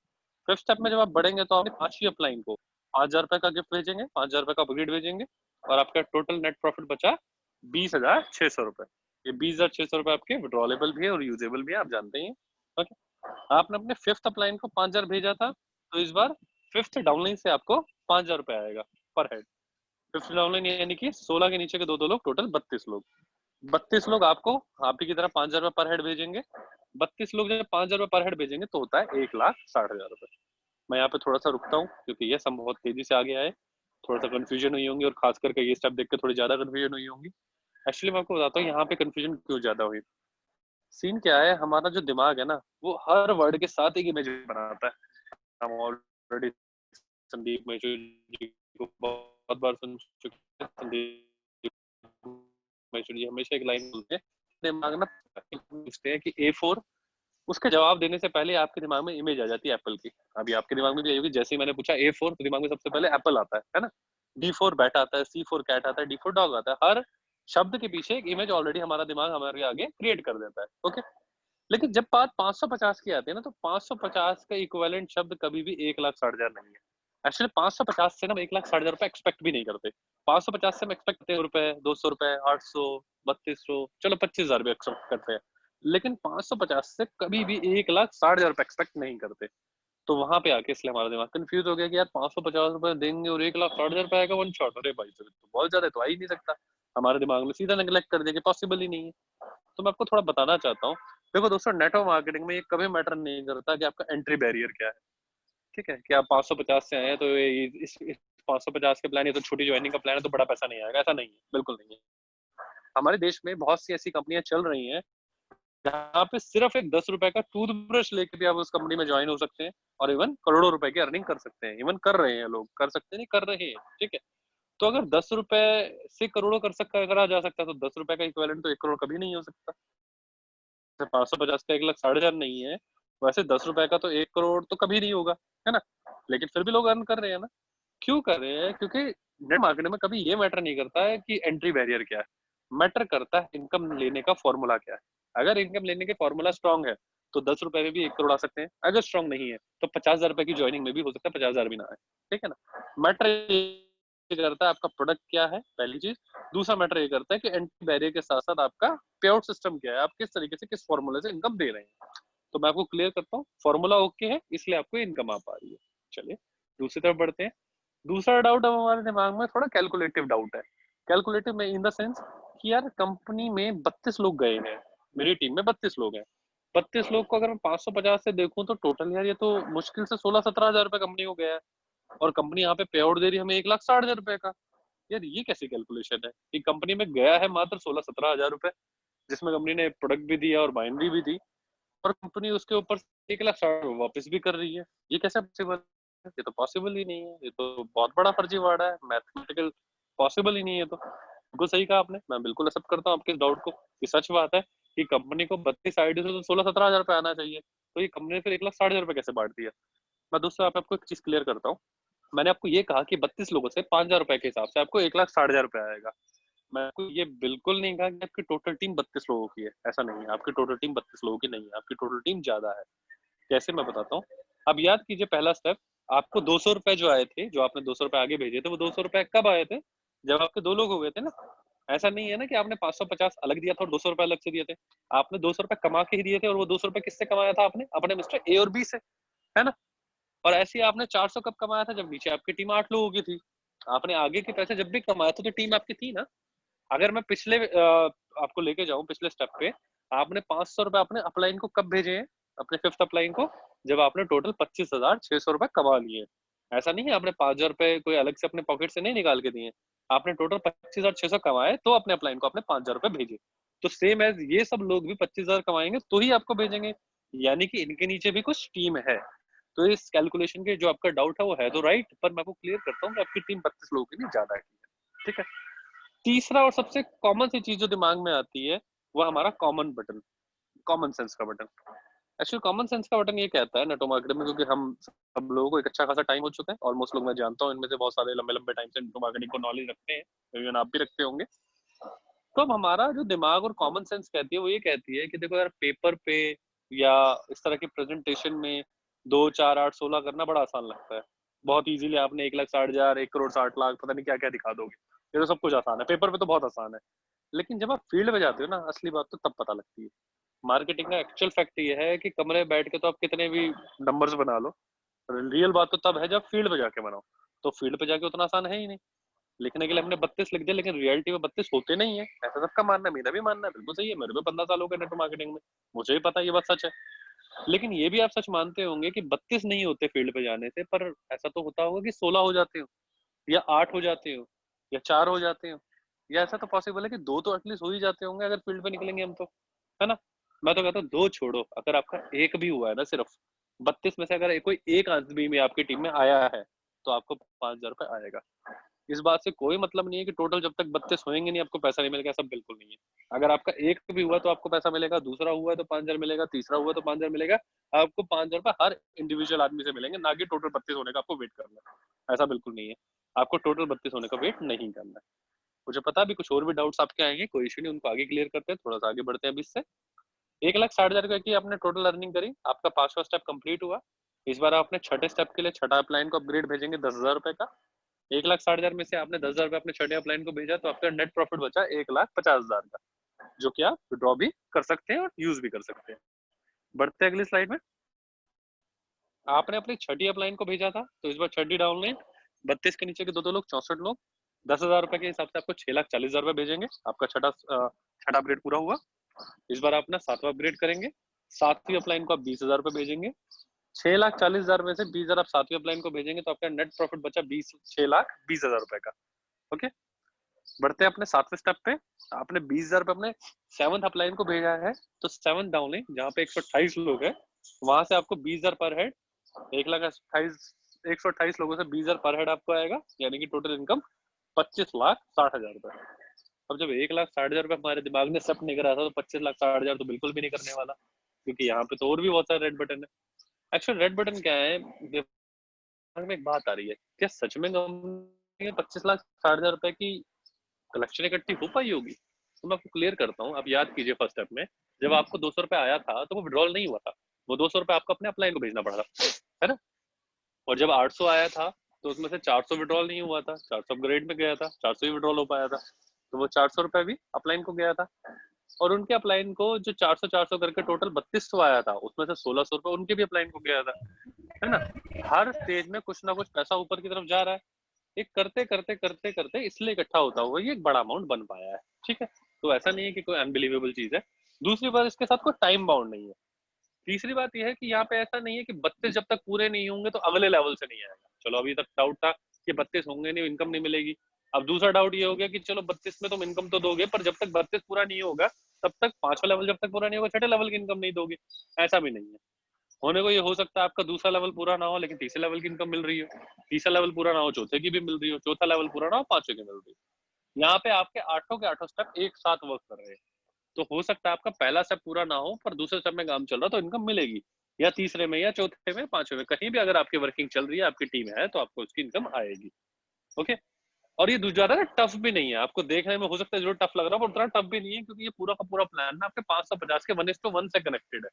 फिफ्थ स्टेप में जब आप बढ़ेंगे, तो आपने 5वीं अपलाइन को 5,000 रुपए का गिफ्ट भेजेंगे, 5,000 रुपए का अपग्रेड भेजेंगे, और आपका टोटल नेट प्रॉफिट बचा 20,600 रुपए। ये 20,600 रुपए आपके विड्रॉलेबल भी है और यूजेबल भी है, आप जानते ही हैं। ओके, आपने अपने फिफ्थ अपलाइन को 5,000 भेजा था, तो इस बार फिफ्थ डाउनलाइन से आपको 5,000 रुपए आएगा पर हेड। फिफ्थ डाउनलाइन यानी कि 16 के नीचे के दो लोग, टोटल 32 लोग। 32 लोग आपको आप ही की तरह 5,000 रुपए पर हेड भेजेंगे। 32 लोग जब 5,000 रुपए पर हेड भेजेंगे तो होता है 1,60,000 रुपए। मैं यहाँ पे थोड़ा सा रुकता हूँ क्योंकि ये सम बहुत तेजी से आगे आए, थोड़ा सा कंफ्यूजन हुई होंगी और खास करके ये स्टेप देख के थोड़ी ज्यादा कंफ्यूजन हुई होंगी। एक्चुअली मैं आपको बताता हूँ यहाँ पे कंफ्यूजन क्यों ज्यादा हुई। सीन क्या है, हमारा जो दिमाग है ना वो हर वर्ड के साथ एक इमेज बनाता है। हम ऑलरेडी संदीप मैचुर जी को बहुत बार सुन चुके हैं। संदीप मैचुर जी हमेशा एक लाइन बोलते हैं, दिमाग ना पूछते हैं कि A4, उसका जवाब देने से पहले आपके दिमाग में इमेज आ जाती है एप्पल की। अभी आपके दिमाग में भी आई होगी, जैसे ही मैंने पूछा A4 तो दिमाग में सबसे पहले एप्पल आता है ना। D4 बैट आता है, C4 कैट आता है, D4 डॉग आता है। हर शब्द के पीछे एक इमेज ऑलरेडी हमारा दिमाग हमारे आगे क्रिएट कर देता है। ओके, लेकिन जब बात 550 की आती है ना तो 550 का इक्विवेलेंट शब्द कभी भी 1,60,000 नहीं है। एक्चुअली 550 से ना हम 1,60,000 रुपए एक्सपेक्ट भी नहीं करते। 550 से हम एक्सपेक्ट करते हैं रुपए, 200 रुपए, 800, 3200, चलो 25,000 भी एक्सपेक्ट करते हैं। लेकिन 550 से कभी भी 1,60,000 रुपए एक्सपेक्ट नहीं करते। तो वहां पे आके इसलिए हमारा दिमाग कंफ्यूज हो गया कि यार 550 रुपए देंगे और 1,60,000 रुपए आएगा वन शॉट। अरे भाई तो बहुत ज्यादा तो आ ही नहीं सकता। हमारे दिमाग में सीधा नेग्लेक्ट कर दिया कि पॉसिबल ही नहीं है। तो मैं आपको थोड़ा बताना चाहता हूँ। देखो दोस्तों, नेटवर्क मार्केटिंग में ये कभी मैटर नहीं करता कि आपका एंट्री बैरियर क्या है। ठीक है, कि आप 550 से आए हैं तो इस 550 के प्लान, ये तो छोटी ज्वाइनिंग का प्लान है तो बड़ा पैसा नहीं आएगा, ऐसा नहीं है, बिल्कुल नहीं है। हमारे देश में बहुत सी ऐसी कंपनियां चल रही हैं जहाँ पे सिर्फ एक 10 रुपए का टूथब्रश लेके भी आप उस कंपनी में ज्वाइन हो सकते हैं और इवन करोड़ों रुपए की अर्निंग कर सकते हैं। इवन कर रहे हैं लोग, कर सकते नहीं, कर रहे हैं। ठीक है, तो अगर 10 रुपए से करोड़ों कर सकता, करा जा सकता है तो 10 रुपए का इक्विवेलेंट तो 1 करोड़ कभी नहीं हो सकता। 550 का 1,60,000 नहीं है, वैसे 10 रुपए का तो 1 करोड़ तो कभी नहीं होगा, है ना। लेकिन फिर भी लोग अर्न कर रहे हैं ना। क्यों कर रहे हैं? क्योंकि नेट मार्केटिंग में कभी ये मैटर नहीं करता है कि एंट्री बैरियर क्या है, मैटर करता है इनकम लेने का फॉर्मूला क्या है। अगर इनकम लेने के फॉर्मूला स्ट्रांग है तो 10 रुपए में भी 1 करोड़ आ सकते हैं। अगर स्ट्रांग नहीं है तो 50,000 रुपए की ज्वाइनिंग में भी हो सकता है 50,000 भी ना आए। ठीक है ना। मैटर करता है आपका प्रोडक्ट क्या है, पहली चीज। दूसरा मैटर ये करता है कि एंट्री बैरियर के साथ साथ आपका पे आउट सिस्टम क्या है, आप किस तरीके से, किस फॉर्मूले से इनकम दे रहे हैं। तो मैं आपको क्लियर करता हूँ, फॉर्मूला ओके है इसलिए आपको इनकम आ पा रही है। चलिए दूसरी तरफ बढ़ते हैं। दूसरा डाउट अब हमारे दिमाग में थोड़ा कैलकुलेटिव डाउट है। कैलकुलेटिव में इन द सेंस कि यार कंपनी में 32 लोग गए हैं, मेरी टीम में 32 लोग हैं। 32 लोग को अगर मैं 550 से देखूं तो टोटल यार ये तो मुश्किल से 16-17 हजार रुपए कंपनी को गया है। और कंपनी यहाँ पे पे आउट दे रही है हमें 1,60,000 रुपए का। यार ये कैसी कैलकुलेशन है कि कंपनी में गया है मात्र 16-17 हजार रुपए, जिसमें कंपनी ने प्रोडक्ट भी दिया और बाइनरी भी दी, और कंपनी उसके ऊपर 1,60,000 वापस भी कर रही है। ये कैसे पॉसिबल है? ये तो पॉसिबल ही नहीं है, ये तो बहुत बड़ा फर्जीवाड़ा है, मैथमेटिकल पॉसिबल ही नहीं है। तो बिल्कुल सही कहा आपने, मैं बिल्कुल एक्सेप्ट करता हूँ आपके इस डाउट को। ये सच बात है कि कंपनी को 32 आईडी से तो 16-17 हजार रुपए आना चाहिए, तो ये कंपनी ने फिर 1,60,000 रुपए कैसे बांट दिया। मैं दूसरा आपको एक चीज क्लियर करता हूँ। मैंने आपको ये कहा कि 32 लोगों से 5,000 रुपए के हिसाब से आपको 1,60,000 रुपए आएगा। मैं आपको ये बिल्कुल नहीं कहा कि आपकी टोटल टीम 32 लोगों की है, ऐसा नहीं है। आपकी टोटल टीम 32 लोगों की नहीं है, आपकी टोटल टीम ज्यादा है। कैसे, मैं बताता हूँ। अब याद कीजिए पहला स्टेप, आपको 200 रुपए जो आए थे, जो आपने 200 रुपए आगे भेजे थे, वो 200 रुपए कब आए थे? जब आपके दो लोग हो गए थे ना। ऐसा नहीं है ना कि आपने 550 अलग दिया था और 200 रुपए अलग से दिए थे। आपने 200 रुपए कमा के ही दिए थे, और वो 200 रुपए किससे कमाया था आपने? अपने मिस्टर ए और बी से, है ना। और ऐसे ही आपने 400 कब कमाया था? जब नीचे आपकी टीम 8 लोगों की थी। आपने आगे के पैसे जब भी कमाया था तो टीम आपकी थी ना। अगर मैं पिछले आपको लेके जाऊं पिछले स्टेप पे, आपने 500 रुपए अपने अपलाइन को कब भेजे हैं? अपने फिफ्थ अपलाइन को, जब आपने टोटल 25,600 रुपए कमा लिए। ऐसा नहीं है आपने 5,000 रुपए कोई अलग से अपने पॉकेट से नहीं निकाल के दिए। आपने टोटल 25,600 कमाए तो अपने अपलाइन को आपने 5,000 रुपए भेजे। तो सेम एज ये सब लोग भी 25,000 कमाएंगे तो ही आपको भेजेंगे, यानी कि इनके नीचे भी कुछ टीम है। तो इस कैलकुलेशन के जो आपका डाउट है वो है तो राइट, पर मैं आपको क्लियर करता हूँ कि आपकी टीम 32 लोगों की नहीं, ज्यादा की है। ठीक है। तीसरा और सबसे कॉमन सी चीज जो दिमाग में आती है वो हमारा कॉमन बटन, कॉमन सेंस का बटन। एक्चुअली कॉमन सेंस का बटन ये कहता है नेटो मार्केटिंग में, क्योंकि हम सब लोगों को एक अच्छा खासा टाइम हो चुका है, ऑलमोस्ट लोग मैं जानता हूँ इनमें से बहुत सारे लंबे लंबे टाइम से नेटो मार्केटिंग को नॉलेज रखते हैं, इवन आप भी रखते होंगे। तो अब हमारा जो दिमाग और कॉमन सेंस कहती है वो ये कहती है कि देखो यार, पेपर पे या इस तरह की प्रेजेंटेशन में 2, 4, 8, 16 करना बड़ा आसान लगता है। बहुत इजीली आपने 1,60,000, 1,60,00,000, पता नहीं क्या क्या दिखा दोगे। ये तो सब कुछ आसान है, पेपर पे तो बहुत आसान है। लेकिन जब आप फील्ड में जाते हो ना, असली बात तो तब पता लगती है। मार्केटिंग का एक्चुअल फैक्ट ये है कि कमरे में बैठ के तो आप कितने भी नंबर्स बना लो, रियल बात तो तब है जब फील्ड पे जाके बनाओ, तो फील्ड पे जाके उतना आसान है ही नहीं। लिखने के लिए हमने 32 लिख दिया, लेकिन रियलिटी में 32 होते नहीं है, ऐसा सबका मानना है, मेरा भी मानना है, बिल्कुल सही है, मेरे भी 15 साल हो गए नेटवर्क मार्केटिंग में, मुझे भी पता है ये बात सच है। लेकिन ये भी आप सच मानते होंगे कि 32 नहीं होते फील्ड पे जाने से, पर ऐसा तो होता होगा कि 16 हो जाते हो, या 8 हो जाते हो, या 4 हो जाते हो, या ऐसा तो पॉसिबल है कि 2 तो एटलीस्ट हो ही जाते होंगे अगर फील्ड पे निकलेंगे हम तो, है ना? मैं तो कहता हूँ 2 छोड़ो, अगर आपका एक भी हुआ है ना सिर्फ 32 में से, अगर कोई एक आदमी में आपकी टीम में आया है, तो आपको 5,000 रुपए आएगा। इस बात से कोई मतलब नहीं है कि टोटल जब तक 32 होंगे नहीं आपको पैसा नहीं मिलेगा, ऐसा बिल्कुल नहीं है। अगर आपका एक भी हुआ तो आपको पैसा मिलेगा, दूसरा हुआ तो 5,000 मिलेगा, तीसरा हुआ तो 5,000 मिलेगा। आपको 5,000 रुपए हर इंडिविजुअल आदमी से मिलेंगे, ना कि टोटल 32 होने का आपको वेट करना है। ऐसा बिल्कुल नहीं है, आपको टोटल 32 होने का वेट नहीं करना है। मुझे पता है अभी कुछ और भी डाउट्स आपके आएंगे, कोई इशू नहीं, उनको आगे क्लियर करते हैं, थोड़ा सा आगे बढ़ते हैं अभी इससे। 1,60,000 की आपने टोटल अर्निंग करी, आपका 5वां स्टेप कंप्लीट हुआ। इस बार आपने छठे स्टेप के लिए छठा अपलाइन को अपग्रेड भेजेंगे 10,000 रुपए का। 1,60,000 में से आपने 10,000 रुपए अपने छठे अपलाइन को भेजा, तो आपका नेट प्रॉफिट बचा 1,50,000 का, जो कि आप विड्रॉ भी कर सकते हैं और यूज भी कर सकते हैं। बढ़ते हैं अगली स्लाइड में। आपने अपनी छठी अपलाइन को भेजा था, तो इस बार छठी डाउनलाइन 32 के नीचे के दो लोग 64 लोग 10,000 रुपए के हिसाब से आपको 6,40,000 रुपए भेजेंगे। आपका छठा अपग्रेड पूरा हुआ। इस बार अपना 7वां अपग्रेड करेंगे, 7वीं अपलाइन को आप 20,000 रुपए भेजेंगे। 6,40,000 में से 20,000 आप 7वीं अपलाइन को भेजेंगे, तो आपका नेट प्रॉफिट बचा 6,20,000 रुपए का। ओके, बढ़ते हैं अपने 7वें स्टेप पे। आपने 20,000 रुपए अपने 7th अपलाइन को भेजा है, तो 7th डाउनलाइन जहाँ पे 128 लोग हैं, वहां से आपको 20,000 पर हेड 1,28 लोगों से 20,000 पर हेड आपको आएगा, यानी कि टोटल इनकम 25,60,000 रुपए। अब जब 1,60,000 रुपए हमारे दिमाग में सब नहीं करा था, तो 25,60,000 तो बिल्कुल भी नहीं करने वाला, क्योंकि यहाँ पे तो और भी बहुत सारे रेड बटन है। एक्चुअल रेड बटन क्या है, दिमाग में एक बात आ रही है, क्या सच में कंपनी में 25,60,000 रुपए की कलेक्शन इकट्ठी हो पाई होगी? तो मैं आपको क्लियर करता हूँ। आप याद कीजिए फर्स्ट स्टेप में जब आपको 200 रुपए आया था, तो वो विड्रॉल नहीं हुआ था, वो 200 रुपए आपको अपने अपलाइन को भेजना पड़ा था, है ना? और जब 800 आया था, तो उसमें से 400 विड्रॉल नहीं हुआ था, 400 अपग्रेड में गया था, 400 ही विड्रॉल हो पाया था, तो वो 400 रुपए भी अपलाइन को गया था। और उनके अपलाइन को जो 400 400 करके टोटल 3200 आया था, उसमें से 1,600 रुपए उनके भी अपलाइन को गया था, है ना? हर स्टेज में कुछ ना कुछ पैसा ऊपर की तरफ जा रहा है। एक करते करते करते करते इसलिए इकट्ठा होता हुआ ये एक बड़ा अमाउंट बन पाया है, ठीक है? तो ऐसा नहीं है कि कोई अनबिलीवेबल चीज है। दूसरी बात, इसके साथ कोई टाइम बाउंड नहीं है। तीसरी बात यह है कि यहाँ पे ऐसा नहीं है कि 32 जब तक पूरे नहीं होंगे तो अगले लेवल से नहीं आएगा। चलो, अभी तक डाउट था कि 32 होंगे नहीं, इनकम नहीं मिलेगी। अब दूसरा डाउट ये हो गया कि चलो 32 में तुम इनकम तो दोगे, पर जब तक 32 पूरा नहीं होगा तब तक 5वां लेवल जब तक पूरा नहीं होगा, छठे लेवल की इनकम नहीं दोगे। ऐसा भी नहीं है। होने को ये हो सकता है आपका दूसरा लेवल पूरा ना हो, लेकिन तीसरे लेवल की इनकम मिल रही हो, तीसरा लेवल पूरा ना हो, चौथे की भी मिल रही हो, चौथा लेवल पूरा ना हो, पांचवे की मिल रही हो। यहाँ पे आपके आठों के आठों स्टेप एक साथ वर्क कर रहे हैं। तो हो सकता है आपका पहला स्टेप पूरा ना हो, पर दूसरे स्टेप में काम चल रहा, तो इनकम मिलेगी, या तीसरे में, या चौथे में, पांचवे में, कहीं भी अगर आपकी वर्किंग चल रही है, आपकी टीम है, तो आपको उसकी इनकम आएगी। ओके। और ये ज्यादा ना टफ भी नहीं है, आपको देखने में हो सकता है जरूर टफ लग रहा है, पर उतना टफ भी नहीं है, क्योंकि ये पूरा का पूरा प्लान ना आपके 550 के 1:1 से कनेक्टेड है,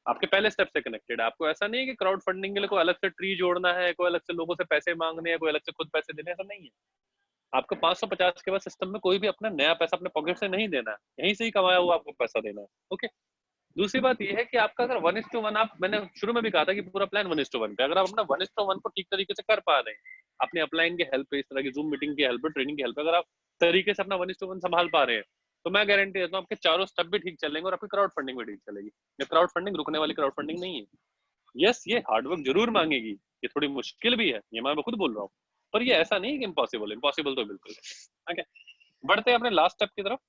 आपके पहले स्टेप से कनेक्टेड है। आपको ऐसा नहीं है कि क्राउड फंडिंग के लिए कोई अलग से ट्री जोड़ना है, कोई अलग से लोगों से पैसे मांगने हैं, कोई अलग से खुद पैसे देने, ऐसा नहीं है। आपको 550 के बाद सिस्टम में कोई भी अपना नया पैसा अपने पॉकेट से नहीं देना है, यहीं से ही कमाया हुआ आपको पैसा देना है। ओके। दूसरी बात यह है कि आपका अगर 1:1, आप, मैंने शुरू में भी कहा था कि पूरा प्लान 1:1 पे, अगर आप अपना 1:1 को ठीक तरीके से कर पा रहे हैं, अपने अपलाइन के हेल्प पे, इस तरह की जूम मीटिंग की हेल्प पे, ट्रेनिंग की हेल्प पे, अगर आप तरीके से अपना 1:1 संभाल पा रहे हैं, तो मैं गारंटी देता हूँ आपके चारों स्टेप भी ठीक चलेंगे और आपकी क्राउड फंडिंग भी ठीक चलेगी। ये क्राउड फंडिंग रुकने वाली क्राउड फंडिंग नहीं है। यस, ये हार्डवर्क जरूर मांगेगी, ये थोड़ी मुश्किल भी है, ये मैं खुद बोल रहा हूँ, पर ये ऐसा नहीं है कि इम्पॉसिबल। इम्पॉसिबल तो बिल्कुल है। ओके, बढ़ते हैं अपने लास्ट स्टेप की तरफ।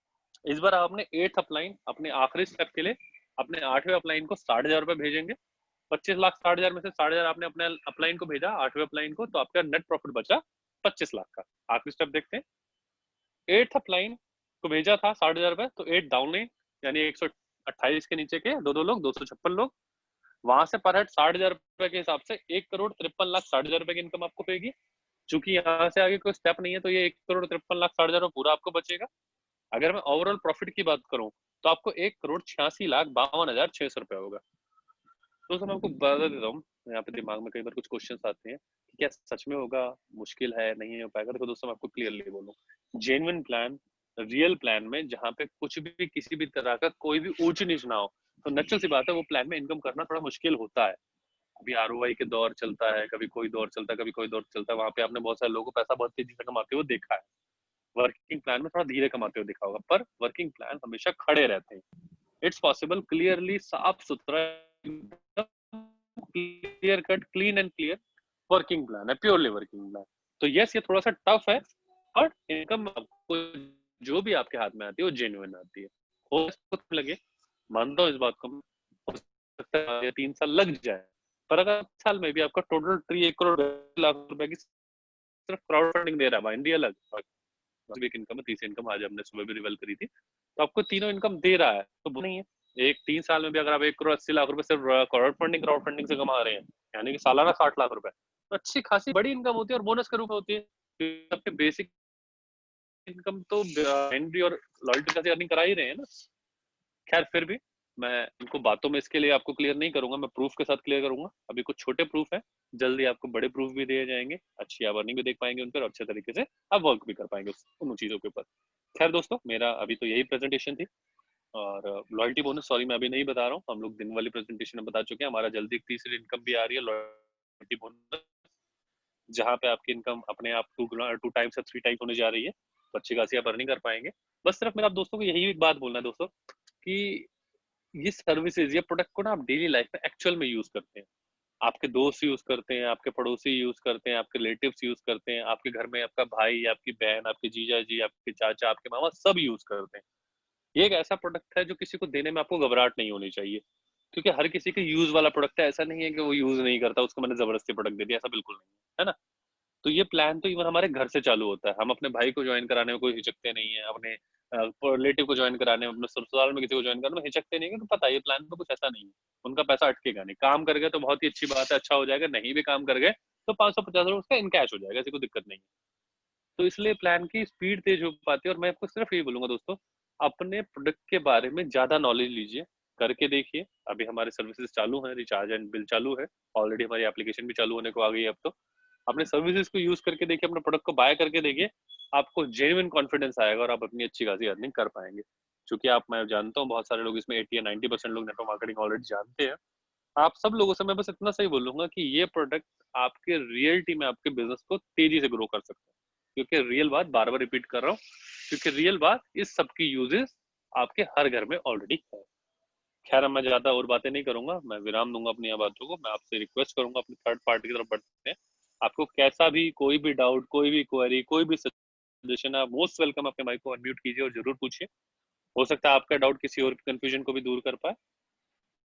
इस बार आपने 8th अपलाइन, अपने आखिरी स्टेप के लिए अपने 8वें अपलाइन को 60,000 रुपए भेजेंगे। 25,60,000 में से 60,000 आपने अपने अपलाइन को भेजा, 8वें अपलाइन को, तो आपका नेट प्रॉफिट बचा 25 लाख का। आखिरी स्टेप देखते हैं। 8th अपलाइन को भेजा था 60,000 रुपए, तो 8 डाउनलाइन यानी 128 के नीचे के दो लोग 256 लोग, वहां से पर हेड 60,000 रुपए के हिसाब से 1,53,60,000 रुपए की इनकम आपको पेगी। चूंकि यहाँ से आगे कोई स्टेप नहीं है, तो ये 1,53,60,000 पूरा आपको बचेगा। अगर मैं ओवरऑल प्रॉफिट की बात करूं, तो आपको 1,86,52,600 रुपए होगा। तो मैं आपको बता देता हूँ, यहाँ पे दिमाग में कई बार कुछ क्वेश्चन आते हैं कि क्या सच में होगा, मुश्किल है, नहीं हो पाएगा। तो दोस्तों मैं आपको क्लियरली बोलूं, जेन्युइन प्लान, रियल प्लान में जहाँ पे कुछ भी, किसी भी तरह का कोई भी ऊंच नीच ना हो, तो नेचुरल सी बात है वो प्लान में इनकम करना थोड़ा मुश्किल होता है। कभी ROI के दौर चलता है, कभी कोई दौर चलता है, कभी कोई दौर चलता है, वहां पे आपने बहुत सारे लोगों को पैसा बहुत तेजी से कमाते हुए देखा है। वर्किंग प्लान में थोड़ा धीरे कमाते हुए देखा होगा, पर वर्किंग प्लान हमेशा खड़े रहते हैं। इट्स पॉसिबल, क्लियरली, साफ सुथरा, clear cut, clean and clear working plan है, प्योरली वर्किंग प्लान। तो यस, ये थोड़ा सा टफ है, बट इनकम आपको जो भी आपके हाथ में आती है वो जेन्युइन आती है। हो सकता लगे, मानता हूँ इस बात को, हो सकता है 3 साल लग जाए, पर अगर साल में भी आपका टोटल ट्री 1 करोड़ लाख रुपए की सिर्फ क्राउड फंडिंग दे रहा है, इंडिया अलग एक इनकम है, तीसरी इनकम आज हमने सुबह भी रिवेल करी थी, तो आपको तीनों इनकम दे रहा है, तो नहीं है। एक 3 साल में भी अगर आप 1 करोड़ 80 लाख रुपए सिर्फ क्राउड फंडिंग से कमा रहे हैं, यानी कि सालाना 60 लाख रुपए, तो अच्छी खासी बड़ी इनकम होती है, और बोनस के रूप में होती है। आपके बेसिक इनकम तो एंट्री और लॉयल्टी का अर्निंग करा ही रहे हैं ना। खैर, फिर भी मैं इनको बातों में इसके लिए आपको क्लियर नहीं करूंगा, मैं प्रूफ के साथ क्लियर करूंगा। अभी कुछ छोटे प्रूफ है, जल्दी आपको बड़े प्रूफ भी दिए जाएंगे, अच्छी आप अर्निंग भी देख पाएंगे उन पर, अच्छे तरीके से आप वर्क भी कर पाएंगे उन चीजों के ऊपर। खैर दोस्तों, मेरा अभी तो यही प्रेजेंटेशन थी। और लॉयल्टी बोनस सॉरी मैं अभी नहीं बता रहा हूँ, हम लोग दिन वाली प्रेजेंटेशन में बता चुके हैं। हमारा जल्दी एक तीसरी इनकम भी आ रही है, लॉयल्टी बोनस, जहाँ पे आपकी इनकम अपने आप 2 टाइम्स या 3 टाइम्स होने जा रही है, तो अच्छी खासी आप अर्निंग कर पाएंगे। बस सिर्फ मेरा आप दोस्तों को यही एक बात बोलना है दोस्तों, कि ये सर्विसेज, ये प्रोडक्ट को ना आप डेली लाइफ में एक्चुअल में यूज करते हैं, आपके दोस्त यूज करते हैं, आपके पड़ोसी यूज करते हैं, आपके रिलेटिव्स यूज करते हैं, आपके घर में आपका भाई, आपकी बहन, आपके जीजा जी, आपके चाचा, आपके मामा, सब यूज करते हैं। ये एक ऐसा प्रोडक्ट है जो किसी को देने में आपको घबराहट नहीं होनी चाहिए, क्योंकि हर किसी के यूज वाला प्रोडक्ट है। ऐसा नहीं है कि वो यूज नहीं करता, उसको मैंने जबरदस्ती प्रोडक्ट दे दिया, ऐसा बिल्कुल नहीं है ना। तो ये प्लान तो इवन हमारे घर से चालू होता है, हम अपने भाई को ज्वाइन कराने में कोई हिचकते नहीं है, अपने रिलेटिव को ज्वाइन कराने में, अपने ससुराल में किसी को ज्वाइन कराने में हिचकते नहीं है, क्योंकि पता है ये प्लान में कुछ ऐसा नहीं है, उनका पैसा अटकेगा नहीं। काम कर गए तो बहुत ही अच्छी बात है, अच्छा हो जाएगा, नहीं भी काम कर गए तो 550 रुपए उसका इनकैश हो जाएगा, ऐसी कोई दिक्कत नहीं है। तो इसलिए प्लान की स्पीड तेज हो पाती है। और मैं आपको सिर्फ यही बोलूंगा दोस्तों, अपने प्रोडक्ट के बारे में ज्यादा नॉलेज लीजिए, करके देखिए। अभी हमारे सर्विसेज चालू हैं, रिचार्ज एंड बिल चालू है, ऑलरेडी हमारी एप्लीकेशन भी चालू होने को आ गई है। अब तो अपने सर्विसेज को यूज करके देखिए, अपने प्रोडक्ट को बाय करके देखिए, आपको जेन्युइन कॉन्फिडेंस आएगा और आप अपनी अच्छी खासी अर्निंग कर पाएंगे। क्योंकि आप, मैं जानता हूँ बहुत सारे लोग इसमें 80 या 90% लोग नेटवर्क मार्केटिंग ऑलरेडी जानते हैं। आप सब लोगों से मैं बस इतना सही बोलूंगा कि ये प्रोडक्ट आपके रियलिटी में आपके बिजनेस को तेजी से ग्रो कर सकता है। क्योंकि रियल बात बार बार रिपीट कर रहा हूँ, क्योंकि रियल बात इस सब की यूजेस आपके हर घर में ऑलरेडी है। खैर, अब मैं ज्यादा और बातें नहीं करूंगा, मैं विराम दूंगा अपनी बातों को। मैं आपसे रिक्वेस्ट करूंगा अपनी थर्ड पार्टी की तरफ बढ़ते हैं। आपको कैसा भी कोई भी डाउट, कोई भी क्वेरी, कोई भी सजेशन, आप मोस्ट वेलकम, अपने माइक को अनम्यूट कीजिए और जरूर पूछिए। हो सकता है आपका डाउट किसी और की कंफ्यूजन को भी दूर कर पाए।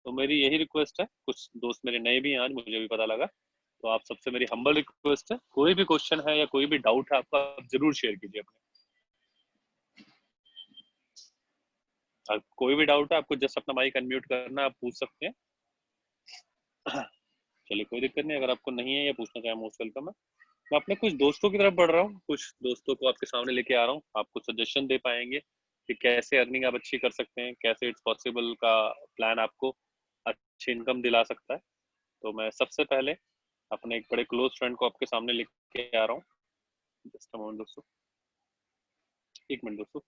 तो मेरी यही रिक्वेस्ट है, कुछ दोस्त मेरे नए भी हैं आज, मुझे भी पता लगा, तो आप सबसे मेरी हम्बल रिक्वेस्ट है, कोई भी क्वेश्चन है या कोई भी डाउट है आपका, आप जरूर शेयर कीजिए अपने। कोई भी डाउट है, आपको जस्ट अपना माइक अनम्यूट करना, आप पूछ सकते हैं। चलिए, कोई दिक्कत नहीं, अगर आपको नहीं है या पूछना चाहे, मोस्ट वेलकम है। मैं अपने कुछ दोस्तों की तरफ बढ़ रहा हूँ, कुछ दोस्तों को आपके सामने लेके आ रहा हूँ, आपको सजेशन दे पाएंगे कि कैसे अर्निंग आप अच्छी कर सकते हैं, कैसे इट्स पॉसिबल का प्लान आपको अच्छी इनकम दिला सकता है। तो मैं सबसे पहले अपने एक बड़े क्लोज फ्रेंड को आपके सामने लेके आ रहा हूँ। जस्ट अ मोमेंट दोस्तों, 1 मिनट दोस्तों।